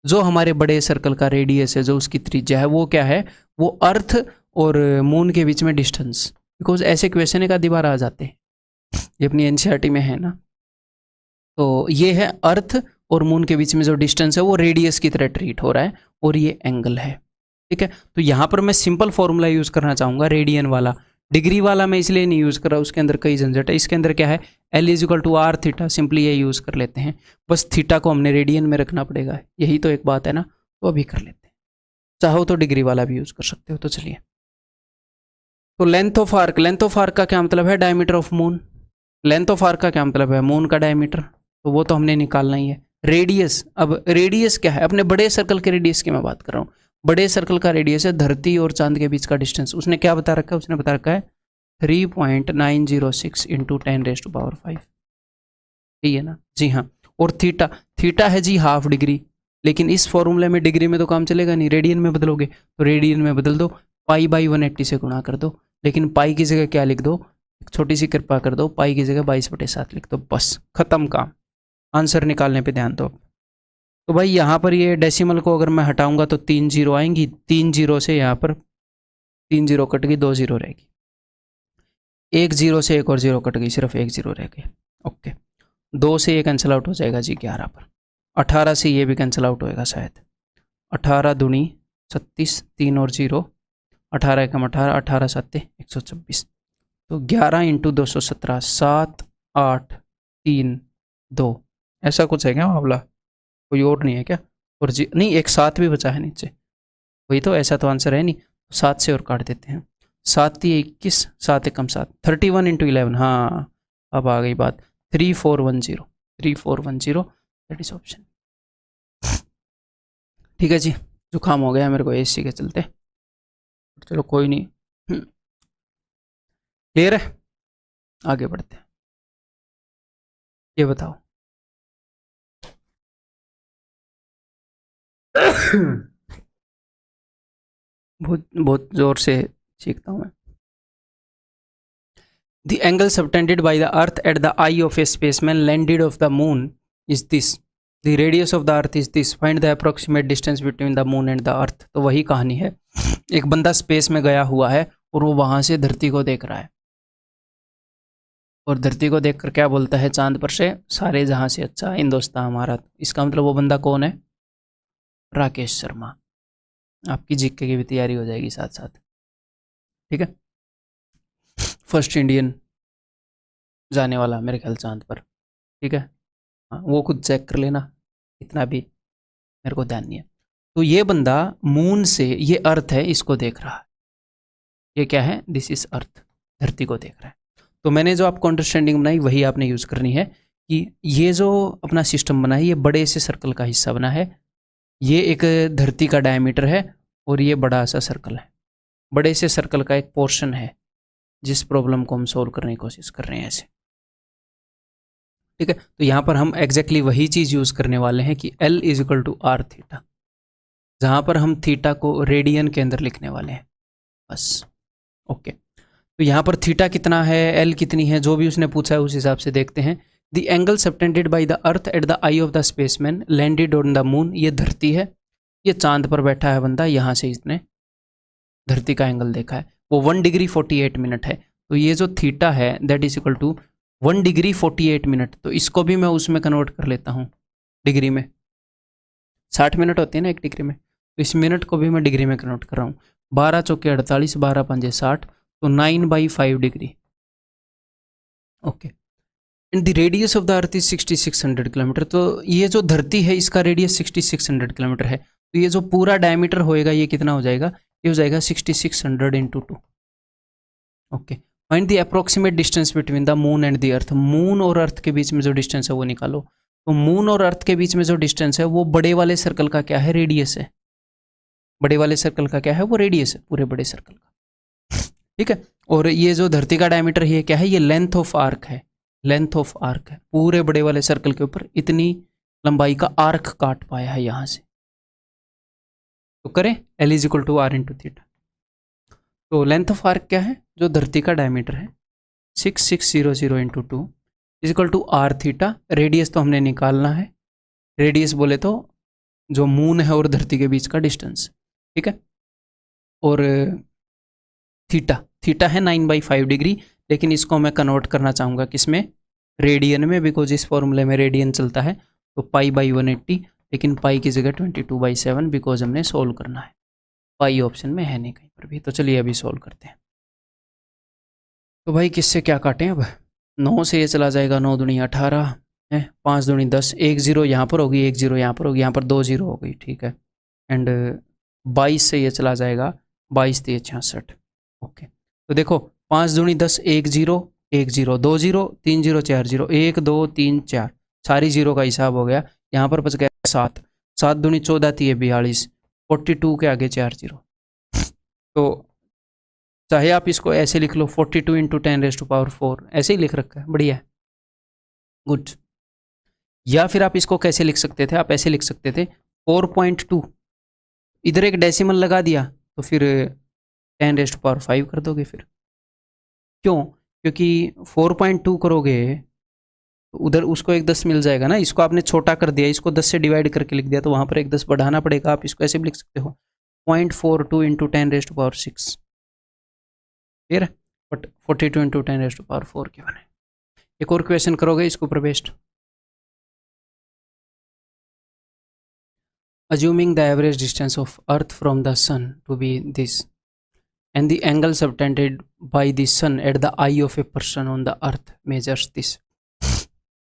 जो हमारे बड़े सर्कल का रेडियस है, जो उसकी त्रिज्या है, वो क्या है, वो अर्थ और मून के बीच में डिस्टेंस। बिकॉज ऐसे क्वेश्चन एक आधी बार आ जाते हैं, ये अपनी एनसीईआरटी में है ना। तो ये है अर्थ और मून के बीच में जो डिस्टेंस है वो रेडियस की तरह ट्रीट हो रहा है, और ये एंगल है। ठीक है, तो यहाँ पर मैं सिंपल फॉर्मूला यूज करना चाहूँगा, रेडियन वाला। डिग्री वाला मैं इसलिए नहीं यूज़ कर रहा, उसके अंदर कई झंझट है। इसके अंदर क्या है, L is equal to R theta, simply ये यूज़ कर लेते हैं। बस थीटा को हमने रेडियन में रखना पड़ेगा, यही तो एक बात है ना। तो अभी कर लेते हैं, चाहो तो डिग्री वाला भी यूज़ कर सकते हो। तो चलिए, तो length of arc, length of arc का क्या मतलब है, diameter of moon. Length of arc का क्या मतलब है, मून का डायमीटर, तो वो तो हमने निकालना ही है। रेडियस, अब रेडियस क्या है, अपने बड़े सर्कल के रेडियस की मैं बात कर रहा हूँ। बड़े सर्कल का रेडियस है धरती और चांद के बीच का डिस्टेंस। उसने क्या बता रखा है, उसने बता रखा है 3.906 इंटू 10⁵ ठीक है ना जी। हाँ, और थीटा, थीटा है जी हाफ डिग्री, लेकिन इस फॉर्मूले में डिग्री में तो काम चलेगा नहीं, रेडियन में बदलोगे तो रेडियन में बदल दो, पाई/180 से गुणा कर दो। लेकिन पाई की जगह क्या लिख दो, एक छोटी सी कृपा कर दो, पाई की जगह 22/7 लिख दो, बस खत्म काम। आंसर निकालने पे ध्यान दो। तो भाई यहाँ पर ये डेसिमल को अगर मैं हटाऊंगा तो 3 जीरो आएंगी, 3 जीरो से यहाँ पर 3 जीरो कट गई, 2 जीरो रहेगी, 1 जीरो से एक और जीरो कट गई, सिर्फ 1 जीरो रह गई। ओके, 2 से ये कैंसिल आउट हो जाएगा जी 11 पर, 18 से ये भी कैंसिल आउट होएगा शायद, 18 दूनी 36, 3 और 0, 18 एकम 18, 18 7 126, तो 11 इंटू 217, 7 8 3 2, ऐसा कुछ है क्या मामला, कोई और नहीं है क्या? और जी नहीं, एक 7 भी बचा है नीचे, वही तो, ऐसा तो आंसर है नहीं। 7 से और काट देते हैं, 7 × 21, 7 एकम 7, 31 इंटू 11, हाँ अब आ गई बात 3410 दैट इज ऑप्शन। ठीक है जी, जुकाम हो गया मेरे को एसी के चलते, चलो कोई नहीं। क्लियर है, आगे बढ़ते हैं। ये बताओ बहुत बहुत जोर से सीखता हूँ मैं। The angle subtended by the earth at the eye of a spaceman landed of the moon is this. The radius of the earth is this. Find the approximate distance between the moon and the earth. तो वही कहानी है, एक बंदा स्पेस में गया हुआ है और वो वहां से धरती को देख रहा है, और धरती को देखकर क्या बोलता है, चांद पर से सारे जहां से अच्छा हिंदुस्तान हमारा। इसका मतलब वो बंदा कौन है, राकेश शर्मा। आपकी जीके की भी तैयारी हो जाएगी साथ साथ। ठीक है, फर्स्ट इंडियन जाने वाला मेरे ख्याल चांद पर। ठीक है, हाँ वो खुद चेक कर लेना, इतना भी मेरे को ध्यान नहीं है। तो ये बंदा मून से, ये अर्थ है, इसको देख रहा है। ये क्या है, दिस इज अर्थ, धरती को देख रहा है। तो मैंने जो आपको अंडरस्टैंडिंग बनाई वही आपने यूज़ करनी है कि ये जो अपना सिस्टम बना है ये बड़े से सर्कल का हिस्सा बना है, ये एक धरती का डायमीटर है और ये बड़ा सा सर्कल है, बड़े से सर्कल का एक पोर्शन है जिस प्रॉब्लम को हम सोल्व करने की कोशिश कर रहे हैं ऐसे। ठीक है, तो यहाँ पर हम एग्जैक्टली वही चीज़ यूज़ करने वाले हैं कि L is equal to R theta, जहाँ पर हम थीटा को रेडियन के अंदर लिखने वाले हैं बस। ओके, तो यहाँ पर थीटा कितना है, L कितनी है, जो भी उसने पूछा है उस हिसाब से देखते हैं। The angle subtended by the earth at the eye of the spaceman landed on the moon, ये धरती है, ये चांद पर बैठा है बंदा, यहाँ से इसने धरती का एंगल देखा है, वो 1 डिग्री 48 मिनट है। तो ये जो थीटा है that is equal to 1 degree 48 minute. तो इसको भी मैं उसमें कन्वर्ट कर लेता हूँ डिग्री में, 60 मिनट होते हैं ना एक डिग्री में, तो इस मिनट को भी मैं डिग्री में कन्वर्ट कर रहा हूँ। 12 चौके 48, 12 पंजे 60, तो 9/5 degree. Okay, and the radius of the earth is 6600 kilometre. तो ये जो धरती है इसका रेडियस 6600 किलोमीटर है, तो ये जो पूरा डायमीटर होएगा ये कितना हो जाएगा, ये हो जाएगा 6600 into 2। Okay, find the approximate distance between the moon and the earth. Moon और अर्थ के बीच में जो डिस्टेंस है वो निकालो। तो मून और अर्थ के बीच में जो डिस्टेंस है वो बड़े वाले सर्कल का क्या है, रेडियस है। बड़े वाले सर्कल का क्या है, वो रेडियस है पूरे बड़े सर्कल का। ठीक है, और ये जो धरती का डायमीटर है ये क्या है, ये लेंथ ऑफ आर्क है, लेंथ ऑफ आर्क है, पूरे बड़े वाले सर्कल के ऊपर इतनी लंबाई का आर्क काट पाया है यहाँ से। तो करें L is equal to R into theta. तो लेंथ ऑफ आर्क क्या है, जो धरती का डायमीटर है 6600 into 2 is equal to R theta. Radius तो हमने निकालना है, रेडियस बोले तो जो मून है और धरती के बीच का डिस्टेंस। ठीक है, और थीटा, थीटा है 9/5 डिग्री, लेकिन इसको मैं कन्वर्ट करना चाहूँगा किसमें, रेडियन में, बिकॉज इस फॉर्मूले में रेडियन चलता है। तो π/180, लेकिन पाई की जगह 22/7 बिकॉज हमने सोल्व करना है, पाई ऑप्शन में है नहीं कहीं पर भी। तो चलिए अभी सोल्व करते हैं। तो भाई किससे क्या काटें अब, 9 से ये चला जाएगा, 9 दूनी 18 है, 5 दूनी 10, 1 0 यहाँ पर होगी, 1 0 यहाँ पर होगी, यहाँ पर 2 0 हो गई। ठीक है, एंड 22 से ये चला जाएगा, 22 3 66। ओके, तो देखो 5 दूनी 10, 1 0 1 0, 2 0 3 0 4 0, 1 2 3 4, सारी जीरो का हिसाब हो गया। यहाँ पर बच गया 7, 7 दूनी 14 3 42, 42 के आगे 4 0। तो चाहे आप इसको ऐसे लिख लो, 42 इंटू 10⁴ ऐसे ही लिख रखा है, बढ़िया है, गुड। या फिर आप इसको कैसे लिख सकते थे, आप ऐसे लिख सकते थे 4.2, इधर एक डेसिमल लगा दिया तो फिर 10⁵ कर दोगे फिर। क्यों, क्योंकि 4.2 करोगे तो उधर उसको एक 10 मिल जाएगा ना, इसको आपने छोटा कर दिया, इसको 10 से डिवाइड करके लिख दिया तो वहाँ पर एक 10 बढ़ाना पड़ेगा। आप इसको ऐसे भी लिख सकते हो 0.42 इंटू 10⁶। क्लियर है, बट 42 इंटू 10⁴ क्या बने। एक और क्वेश्चन करोगे इसके ऊपर based. Assuming the average distance of Earth from the Sun to be this, and the angle subtended by the Sun at the eye of a person on the Earth measures this,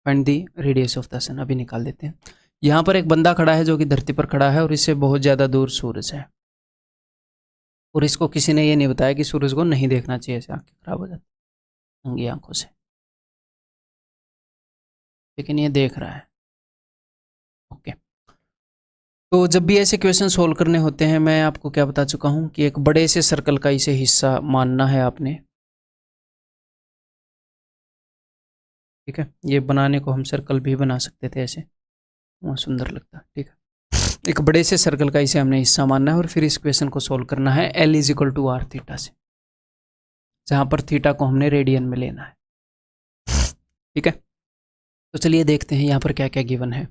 find the radius of the Sun। अभी निकाल देते हैं। यहाँ पर एक बंदा खड़ा है जो कि धरती पर खड़ा है और इससे बहुत ज़्यादा दूर सूरज है, और इसको किसी ने ये नहीं बताया कि सूरज को नहीं देखना चाहिए, ऐसे आंखें खराब हो जाती नंगी आंखों से। लेकिन ये देख रहा है। ओके, तो जब भी ऐसे क्वेश्चन सोल्व करने होते हैं, मैं आपको क्या बता चुका हूँ कि एक बड़े से सर्कल का इसे हिस्सा मानना है आपने। ठीक है, ये बनाने को हम सर्कल भी बना सकते थे ऐसे, बहुत सुंदर लगता। ठीक है, एक बड़े से सर्कल का इसे हमने हिस्सा मानना है और फिर इस क्वेश्चन को सोल्व करना है L is equal to R theta से, जहाँ पर थीटा को हमने रेडियन में लेना है। ठीक है, तो चलिए देखते हैं यहाँ पर क्या क्या गिवन है।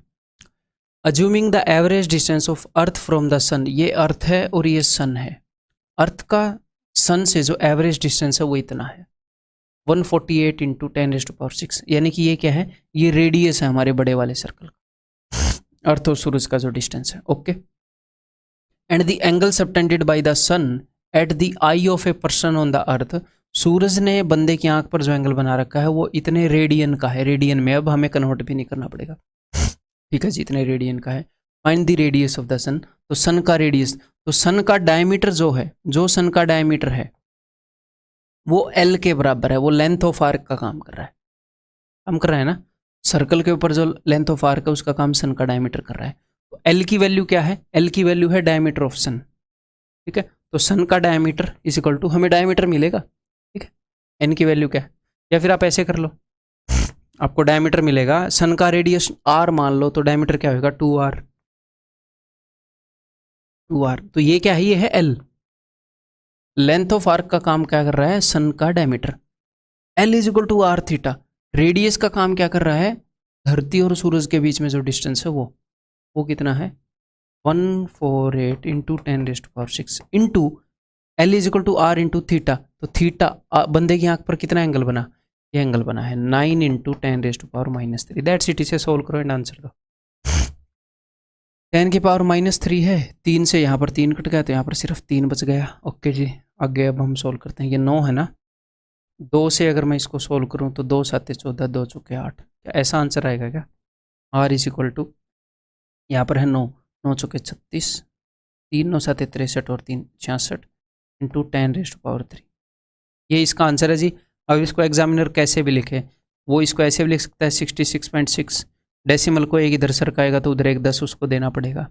Assuming the average distance of earth from the sun, ये अर्थ है और ये सन है। अर्थ का सन से जो एवरेज डिस्टेंस है वो इतना है 148 इंटू 10⁻⁶, यानी कि ये क्या है, ये रेडियस है हमारे बड़े वाले सर्कल का, अर्थ और सूरज का जो डिस्टेंस है। Okay, and the angle subtended by the sun at the eye of a person on the earth, सूरज ने बंदे की आंख पर जो एंगल बना रखा है वो इतने रेडियन का है। रेडियन में अब हमें कन्वर्ट भी नहीं करना पड़ेगा। ठीक है जी, इतने रेडियन का है। Find the radius of the sun, तो सन का रेडियस, तो सन का डायमीटर जो है, जो सन का डायमीटर है वो एल के बराबर है, वो लेंथ ऑफ आर्क का काम कर रहा है। काम कर रहा है ना, सर्कल के ऊपर जो लेंथ ऑफ आर्क है उसका काम सन का डायमीटर कर रहा है। तो एल की वैल्यू क्या है, एल की वैल्यू है डायमीटर ऑफ सन। ठीक है, तो सन का डायमीटर इज इक्वल टू, हमें डायमीटर मिलेगा। ठीक है, एन की वैल्यू क्या है, या फिर आप ऐसे कर लो, आपको डायमीटर मिलेगा, सन का रेडियस आर मान लो, तो डायमीटर क्या होगा 2r। 2r, तो ये क्या है, ये है एल। लेंथ ऑफ आर्क का काम क्या कर रहा है, सन का diameter. L is equal to R theta, radius का काम क्या कर रहा है, धरती और सूरज के बीच में जो डिस्टेंस है वो कितना है 148 into 10⁻⁶ into L is equal to R into theta. तो थीटा बंदे की आंख पर कितना एंगल बना, ये एंगल बना है 9 इंटू 10⁻⁻³ दैट्स इट। इसे सोल्व करो एंड आंसर दो। 10⁻³ है, 3 से यहाँ पर 3 कट गया तो यहाँ पर सिर्फ 3 बच गया। ओके जी, आगे अब हम सोल्व करते हैं। ये 9 है ना, 2 से अगर मैं इसको सोल्व करूँ तो 2 7 14, 2 चौके 8, क्या ऐसा आंसर आएगा क्या। आर इज इक्वल टू, यहाँ पर है 9, 9 चौके 36, 3 9 7 63 और 3 66 इंटू 10⁻³ ये इसका आंसर है जी। अब इसको एग्जामिनर कैसे भी लिखे, वो इसको ऐसे भी लिख सकता है 66.6, डेसिमल को एक इधर सरकाएगा तो उधर एक 10 उसको देना पड़ेगा।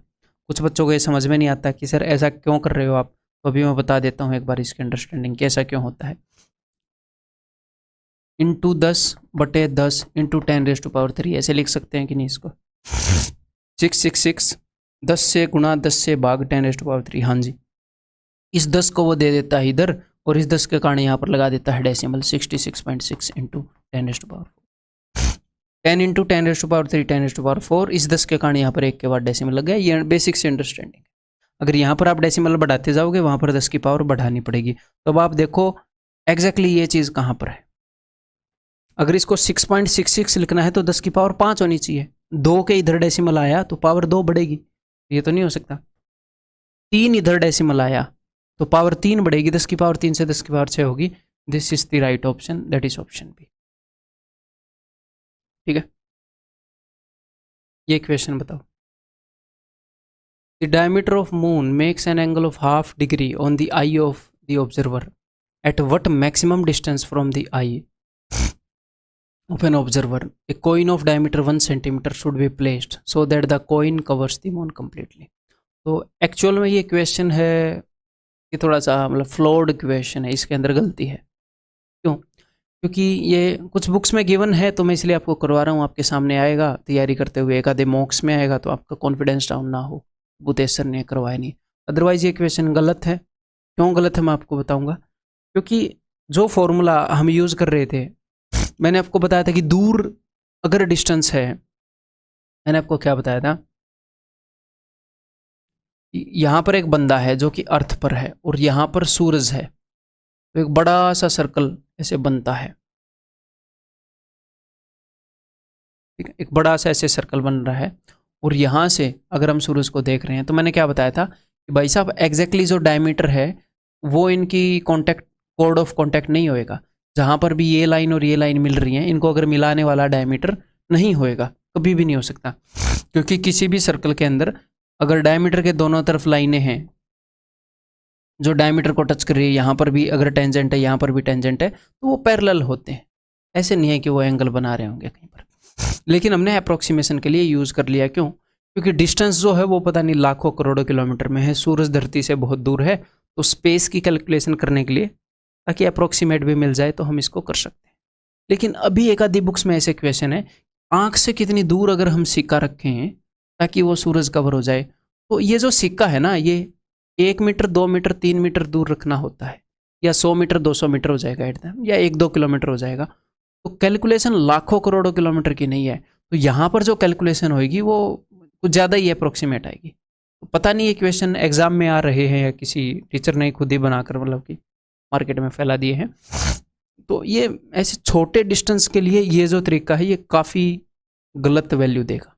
कुछ बच्चों को ये समझ में नहीं आता कि सर ऐसा क्यों कर रहे हो आप, तो अभी मैं बता देता हूँ एक बार इसकी अंडरस्टैंडिंग कैसा क्यों होता है। इंटू 10/10 इंटू 10⁻³ ऐसे लिख सकते हैं कि नहीं इसको, 666 10 से गुणा 10 से भाग 10⁻³। हाँ जी, इस 10 को वो दे देता है इधर और इस 10 के कारण यहाँ पर लगा देता है डेसिमल 66.6 इंटू 10⁻⁴। 10 इंटू 10⁻³ 10⁻⁴, इस 10 के कारण यहाँ पर एक के बाद डेसिमल लग गया। ये बेसिक से अंडरस्टैंडिंग। अगर यहाँ पर आप डेसिमल बढ़ाते जाओगे वहाँ पर 10 की पावर बढ़ानी पड़ेगी। तो अब आप देखो एग्जैक्टली ये चीज़ कहाँ पर है। अगर इसको 6.66 लिखना है तो 10 की पावर 5 होनी चाहिए। 2 के इधर डेसिमल आया तो पावर 2 बढ़ेगी, ये तो नहीं हो सकता। 3 इधर डेसिमल आया तो पावर 3 बढ़ेगी, 10 की पावर 3 से 10 की पावर 6 होगी। This is the right option, that is option B. ठीक है, ये क्वेश्चन बताओ। The diameter of moon makes an angle of ½ degree on the eye of the observer at what maximum distance from the eye of an observer. A coin of diameter 1 centimeter should be placed so that the coin covers the moon completely. तो एक्चुअल में ये क्वेश्चन है कि थोड़ा सा मतलब फ्लॉड क्वेश्चन है, इसके अंदर गलती है। क्यों? क्योंकि ये कुछ बुक्स में गिवन है तो मैं इसलिए आपको करवा रहा हूँ। आपके सामने आएगा तैयारी करते हुए, एक आधे मॉक्स में आएगा तो आपका कॉन्फिडेंस डाउन ना हो, बुतेसर ने करवाया नहीं। अदरवाइज ये क्वेश्चन गलत है। क्यों गलत है मैं आपको बताऊँगा। क्योंकि जो फॉर्मूला हम यूज़ कर रहे थे, मैंने आपको बताया था कि दूर अगर डिस्टेंस है, मैंने आपको क्या बताया था, यहाँ पर एक बंदा है जो कि अर्थ पर है और यहाँ पर सूरज है, तो एक बड़ा सा सर्कल ऐसे बनता है। ठीक है, एक बड़ा सा ऐसे सर्कल बन रहा है और यहाँ से अगर हम सूरज को देख रहे हैं तो मैंने क्या बताया था कि भाई साहब एग्जैक्टली जो डायमीटर है वो इनकी कॉन्टैक्ट कोड ऑफ कॉन्टैक्ट नहीं होएगा। जहाँ पर भी ये लाइन और ये लाइन मिल रही हैं, इनको अगर मिलाने वाला डायमीटर नहीं होएगा, कभी भी नहीं हो सकता। क्योंकि किसी भी सर्कल के अंदर अगर डायमीटर के दोनों तरफ लाइनें हैं जो डायमीटर को टच कर रही है, यहाँ पर भी अगर टेंजेंट है, यहाँ पर भी टेंजेंट है, तो वो पैरेलल होते हैं। ऐसे नहीं है कि वो एंगल बना रहे होंगे कहीं पर। लेकिन हमने अप्रोक्सीमेशन के लिए यूज़ कर लिया। क्यों? क्योंकि डिस्टेंस जो है वो पता नहीं लाखों करोड़ों किलोमीटर में है, सूरज धरती से बहुत दूर है, तो स्पेस की कैलकुलेशन करने के लिए ताकि अप्रोक्सीमेट भी मिल जाए तो हम इसको कर सकते हैं। लेकिन अभी एक आधी बुक्स में ऐसे क्वेश्चन है, आँख से कितनी दूर अगर हम सिक्का रखें ताकि वो सूरज कवर हो जाए, तो ये जो सिक्का है ना, ये 1 मीटर 2 मीटर 3 मीटर दूर रखना होता है, या 100 मीटर 200 मीटर हो जाएगा एकदम, या 1-2 किलोमीटर हो जाएगा। तो कैलकुलेशन लाखों करोड़ों किलोमीटर की नहीं है, तो यहाँ पर जो कैलकुलेशन होगी वो कुछ ज़्यादा ही अप्रोक्सीमेट आएगी। तो पता नहीं ये क्वेश्चन एग्जाम में आ रहे हैं या किसी टीचर ने खुद ही बनाकर मतलब कि मार्केट में फैला दिए हैं। तो ये ऐसे छोटे डिस्टेंस के लिए ये जो तरीका है ये काफ़ी गलत वैल्यू देगा।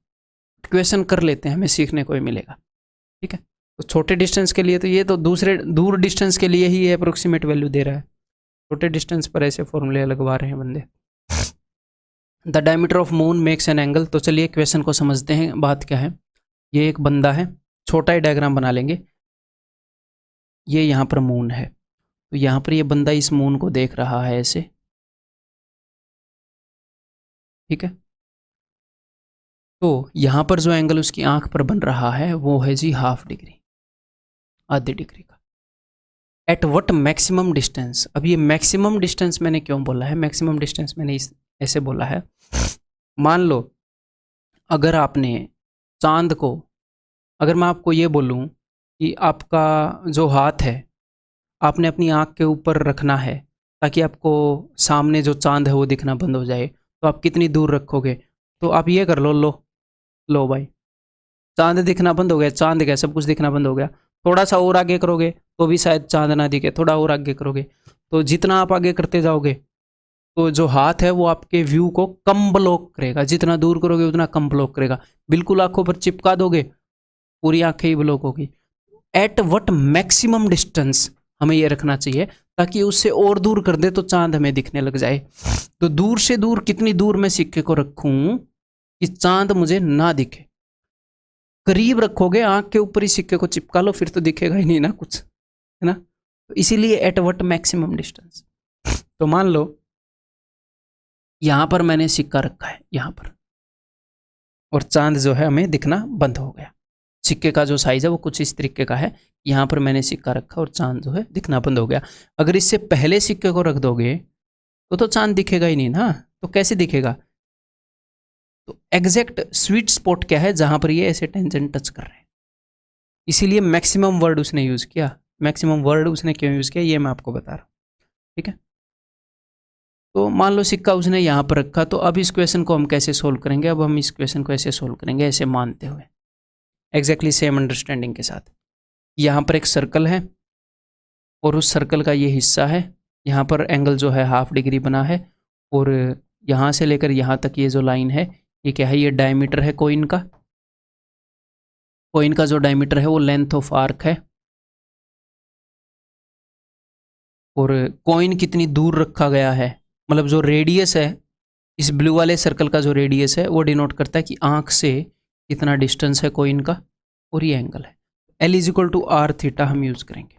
क्वेश्चन कर लेते हैं, हमें सीखने को ही मिलेगा। ठीक है, तो छोटे डिस्टेंस के लिए तो ये तो दूसरे दूर डिस्टेंस के लिए ही ये अप्रोक्सीमेट वैल्यू दे रहा है, छोटे डिस्टेंस पर ऐसे फॉर्मूले लगवा रहे हैं बंदे। The diameter of moon makes an angle. तो चलिए क्वेश्चन को समझते हैं, बात क्या है। ये एक बंदा है, छोटा ही डायग्राम बना लेंगे। ये यहाँ पर मून है, तो यहाँ पर ये बंदा इस मून को देख रहा है ऐसे, ठीक है। तो यहाँ पर जो एंगल उसकी आंख पर बन रहा है वो है जी 1/2 डिग्री, आधी डिग्री का। Eight what maximum distance. अब ये मैक्सिमम डिस्टेंस मैंने क्यों बोला है, मैक्सिमम डिस्टेंस मैंने ऐसे बोला है, मान लो अगर आपने चांद को, अगर मैं आपको ये बोलूँ कि आपका जो हाथ है आपने अपनी आँख के ऊपर रखना है ताकि आपको सामने जो चांद है वो दिखना बंद हो जाए, तो आप कितनी दूर रखोगे? तो आप ये कर लो, लो भाई, चांद दिखना बंद हो गया, चांद क्या सब कुछ दिखना बंद हो गया। थोड़ा सा और आगे करोगे तो भी शायद चांद ना दिखे, थोड़ा और आगे करोगे, तो जितना आप आगे करते जाओगे तो जो हाथ है वो आपके व्यू को कम ब्लॉक करेगा, जितना दूर करोगे उतना कम ब्लॉक करेगा। बिल्कुल आंखों पर चिपका दोगे पूरी आंखें ही ब्लॉक होगी। एट व्हाट मैक्सिमम डिस्टेंस हमें ये रखना चाहिए ताकि उससे और दूर कर दे तो चांद हमें दिखने लग जाए। तो दूर से दूर कितनी दूर मैं सिक्के को रखूं कि चांद मुझे ना दिखे? करीब रखोगे, आंख के ऊपर ही सिक्के को चिपका लो, फिर तो दिखेगा ही नहीं ना कुछ, है ना। तो इसीलिए एट व्हाट मैक्सिमम डिस्टेंस। तो मान लो यहां पर मैंने सिक्का रखा है यहां पर, और चांद जो है हमें दिखना बंद हो गया। सिक्के का जो साइज है वो कुछ इस तरीके का है, यहाँ पर मैंने सिक्का रखा और चांद जो है दिखना बंद हो गया। अगर इससे पहले सिक्के को रख दोगे तो चांद दिखेगा ही नहीं ना, तो कैसे दिखेगा? तो एग्जैक्ट स्वीट स्पॉट क्या है जहां पर ये ऐसे टेंजेंट टच कर रहे हैं, इसीलिए मैक्सिमम वर्ड उसने यूज किया। मैक्सिमम वर्ड उसने क्यों यूज किया ये मैं आपको बता रहा हूँ, ठीक है। तो मान लो सिक्का उसने यहाँ पर रखा, तो अब इस क्वेश्चन को हम कैसे सोल्व करेंगे? अब हम इस क्वेश्चन को ऐसे सोल्व करेंगे, ऐसे मानते हुए एग्जैक्टली सेम अंडरस्टैंडिंग के साथ। यहाँ पर एक सर्कल है और उस सर्कल का ये हिस्सा है, यहाँ पर एंगल जो है 1/2 डिग्री बना है, और यहाँ से लेकर यहाँ तक ये जो लाइन है ये क्या है? ये डायमीटर है कोइन का। कोइन का जो डायमीटर है वो लेंथ ऑफ आर्क है, और कोइन कितनी दूर रखा गया है, मतलब जो रेडियस है इस ब्लू वाले सर्कल का जो रेडियस है वो डिनोट करता है कि आंख से कितना डिस्टेंस है कोइन का, और ये एंगल है। L = r थीटा हम यूज करेंगे,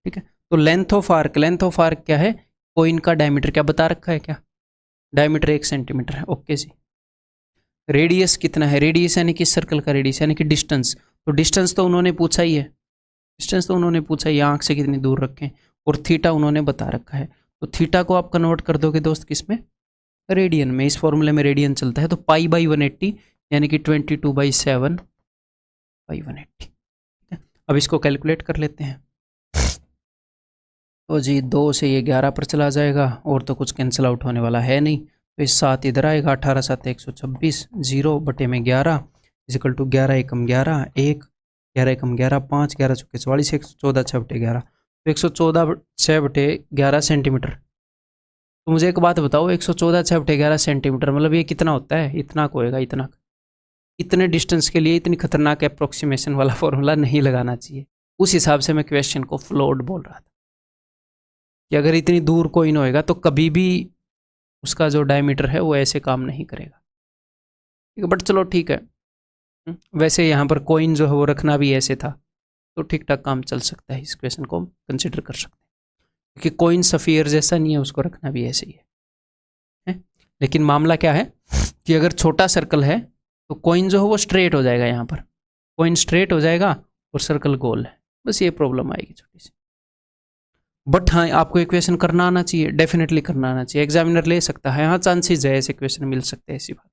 ठीक है। तो लेंथ ऑफ आर्क क्या है? कोइन का डायमीटर क्या बता रखा है, क्या डायमीटर 1 सेंटीमीटर है, ओके जी। रेडियस कितना है? रेडियस यानी कि सर्कल का रेडियस यानी कि डिस्टेंस, तो डिस्टेंस तो उन्होंने पूछा ही है, डिस्टेंस तो उन्होंने पूछा ही, आंख से कितनी दूर रखें, और थीटा उन्होंने बता रखा है। तो थीटा को आप कन्वर्ट कर दोगे दोस्त किस में? रेडियन में। इस फॉर्मूले में रेडियन चलता है, तो π/180 यानी कि 22/7 बाई 180। ठीक है, अब इसको कैलकुलेट कर लेते हैं। तो जी 2 से ये 11 पर चला जाएगा, और तो कुछ कैंसिल आउट होने वाला है नहीं, तो इस 7 इधर आएगा, 18 7 126, 0/11 = 11 एकम 11, 1 11 एकम 11, 5 11 चौके 44, 114 6/11, तो 114 6/11 सेंटीमीटर। तो मुझे एक बात बताओ, 114 6/11 सेंटीमीटर मतलब ये कितना होता है? इतना को होएगा, इतना। इतने डिस्टेंस के लिए इतनी खतरनाक अप्रोक्सीमेशन वाला फॉर्मूला नहीं लगाना चाहिए। उस हिसाब से मैं क्वेश्चन को फ्लोट बोल रहा था कि अगर इतनी दूर कोई ना होएगा तो कभी भी उसका जो डायमीटर है वो ऐसे काम नहीं करेगा, ठीक है। बट चलो ठीक है, वैसे यहाँ पर कोइन जो है वो रखना भी ऐसे था, तो ठीक ठाक काम चल सकता है, इस क्वेश्चन को हम कंसिडर कर सकते हैं, क्योंकि कोइन सफियर जैसा नहीं है, उसको रखना भी ऐसे ही है। लेकिन मामला क्या है कि अगर छोटा सर्कल है तो कॉइन जो है वो स्ट्रेट हो जाएगा, यहाँ पर कॉइन स्ट्रेट हो जाएगा और सर्कल गोल है, बस ये प्रॉब्लम आएगी छोटी सी। बट हाँ, आपको इक्वेशन करना आना चाहिए, डेफिनेटली करना आना चाहिए, एग्जामिनर ले सकता है, हाँ चांसेस है ऐसे क्वेश्चन मिल सकते हैं, ऐसी बात।